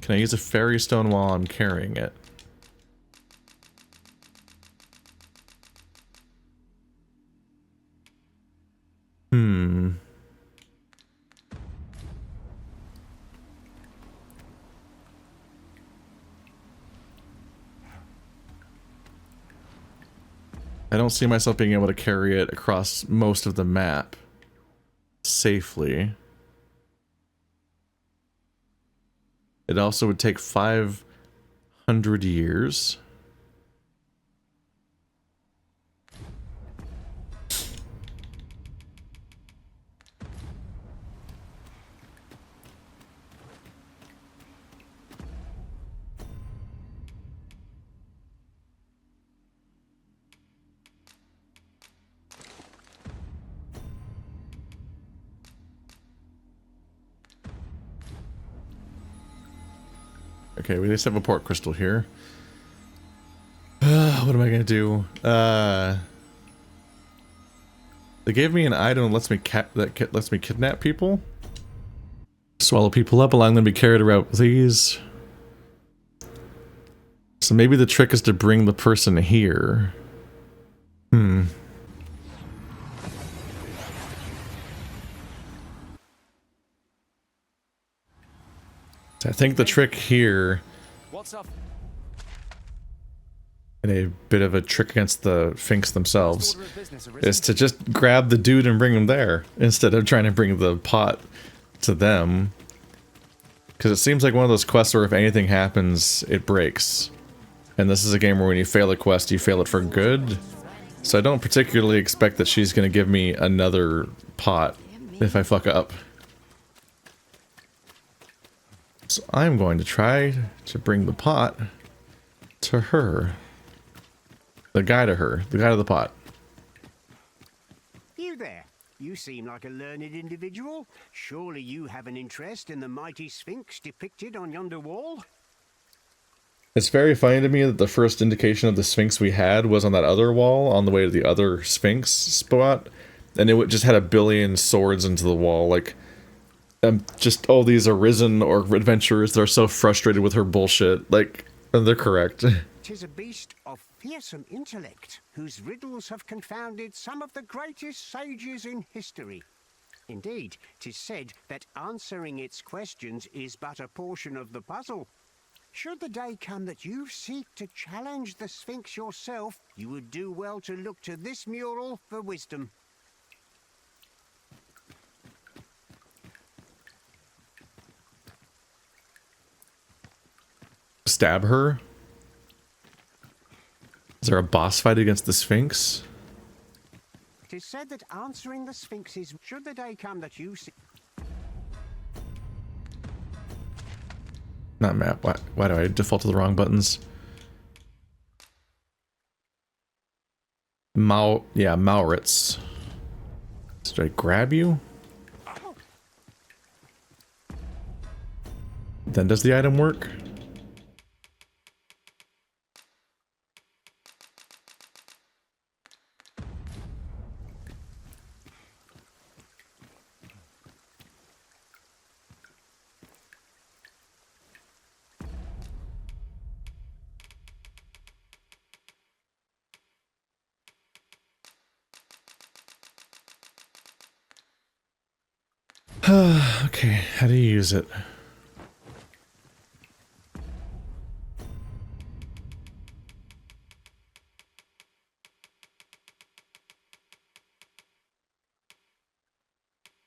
Can I use a fairy stone while I'm carrying it? I don't see myself being able to carry it across most of the map safely. It also would take 500 years. Okay, we just have a port crystal here. What am I gonna do? They gave me an item that lets me kidnap people. Swallow people up, allowing them to be carried around with ease. So maybe the trick is to bring the person here. I think the trick here, What's up? and a bit of a trick against the Sphinx themselves, is to just grab the dude and bring him there, instead of trying to bring the pot to them. Because it seems like one of those quests where if anything happens, it breaks. And this is a game where when you fail a quest, you fail it for good. So I don't particularly expect that she's going to give me another pot if I fuck up. So I'm going to try to bring the pot to her. The guy to her. The guy to the pot. You there. You seem like a learned individual. Surely you have an interest in the mighty Sphinx depicted on yonder wall? It's very funny to me that the first indication of the Sphinx we had was on that other wall on the way to the other Sphinx spot. And it just had a billion swords into the wall. Like, just all these Arisen or adventurers that are so frustrated with her bullshit. Like, they're correct. 'Tis a beast of fearsome intellect, whose riddles have confounded some of the greatest sages in history. Indeed, 'tis said that answering its questions is but a portion of the puzzle. Should the day come that you seek to challenge the Sphinx yourself, you would do well to look to this mural for wisdom. Stab her? Is there a boss fight against the Sphinx? 'Tis said that answering the Sphinx is... Should the day come that you seek... Not map. Why do I default to the wrong buttons? Yeah, Maurits. Did I grab you? Then does the item work? Okay, how do you use it?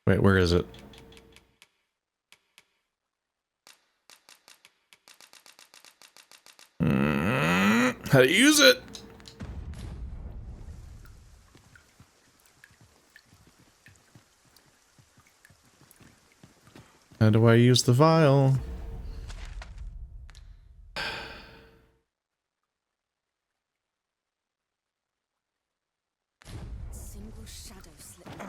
Wait, where is it? How to use it? How do I use the vial? Single shadow slipped by.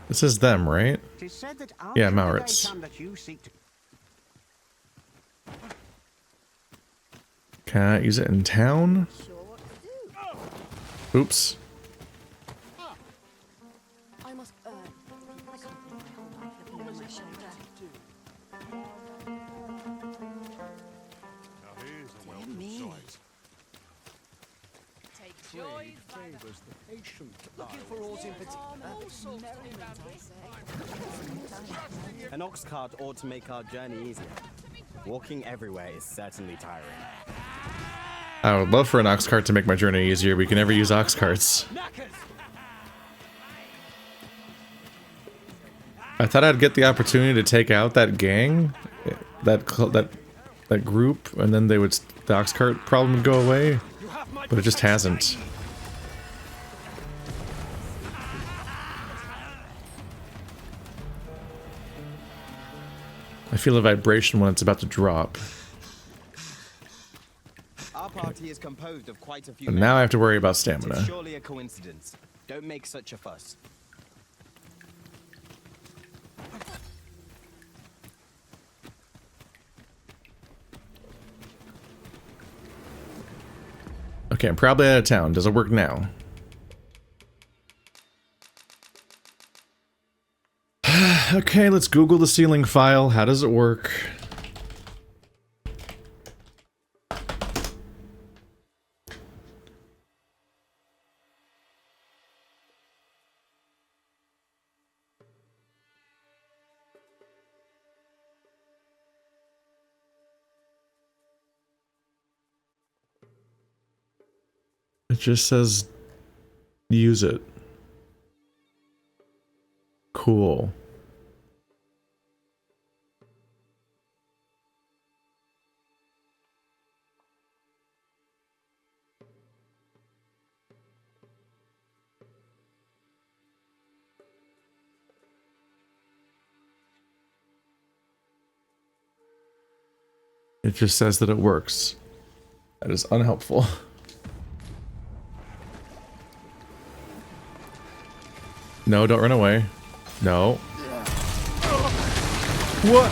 This is them, right? 'Tis said that Yeah, after the day Maurits. come that you seek to... Can I use it in town? Oops. I must earn. I can't live my whole life looking over my shoulder. Now here's a welcome sight. Take joy by the Looking for oars in particular. all sorts of Merriment, I say. An ox cart ought to make our journey easier. Walking everywhere is certainly tiring. I would love for an ox cart to make my journey easier. We can never use ox carts. I thought I'd get the opportunity to take out that gang, that group, and then the ox cart problem would go away, but it just hasn't. I feel a vibration when it's about to drop. Our party is composed of quite a few And men. now I have to worry about It's stamina. surely a coincidence. Don't make such a fuss. Okay, I'm probably out of town. Does it work now? Okay, let's Google the ceiling file. How does it work? It just says use it. Cool. It just says that it works. That is unhelpful. No, don't run away. No. What?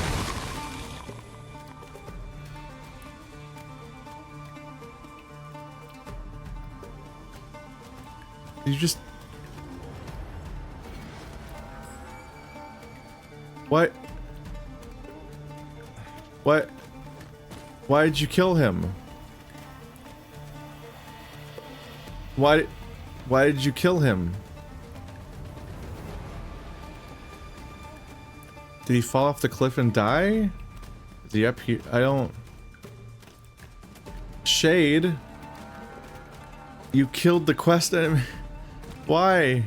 You just... What? What? Why did you kill him? Why did you kill him? Did he fall off the cliff and die? Is he up here? I don't... Shade? You killed the quest enemy. Why?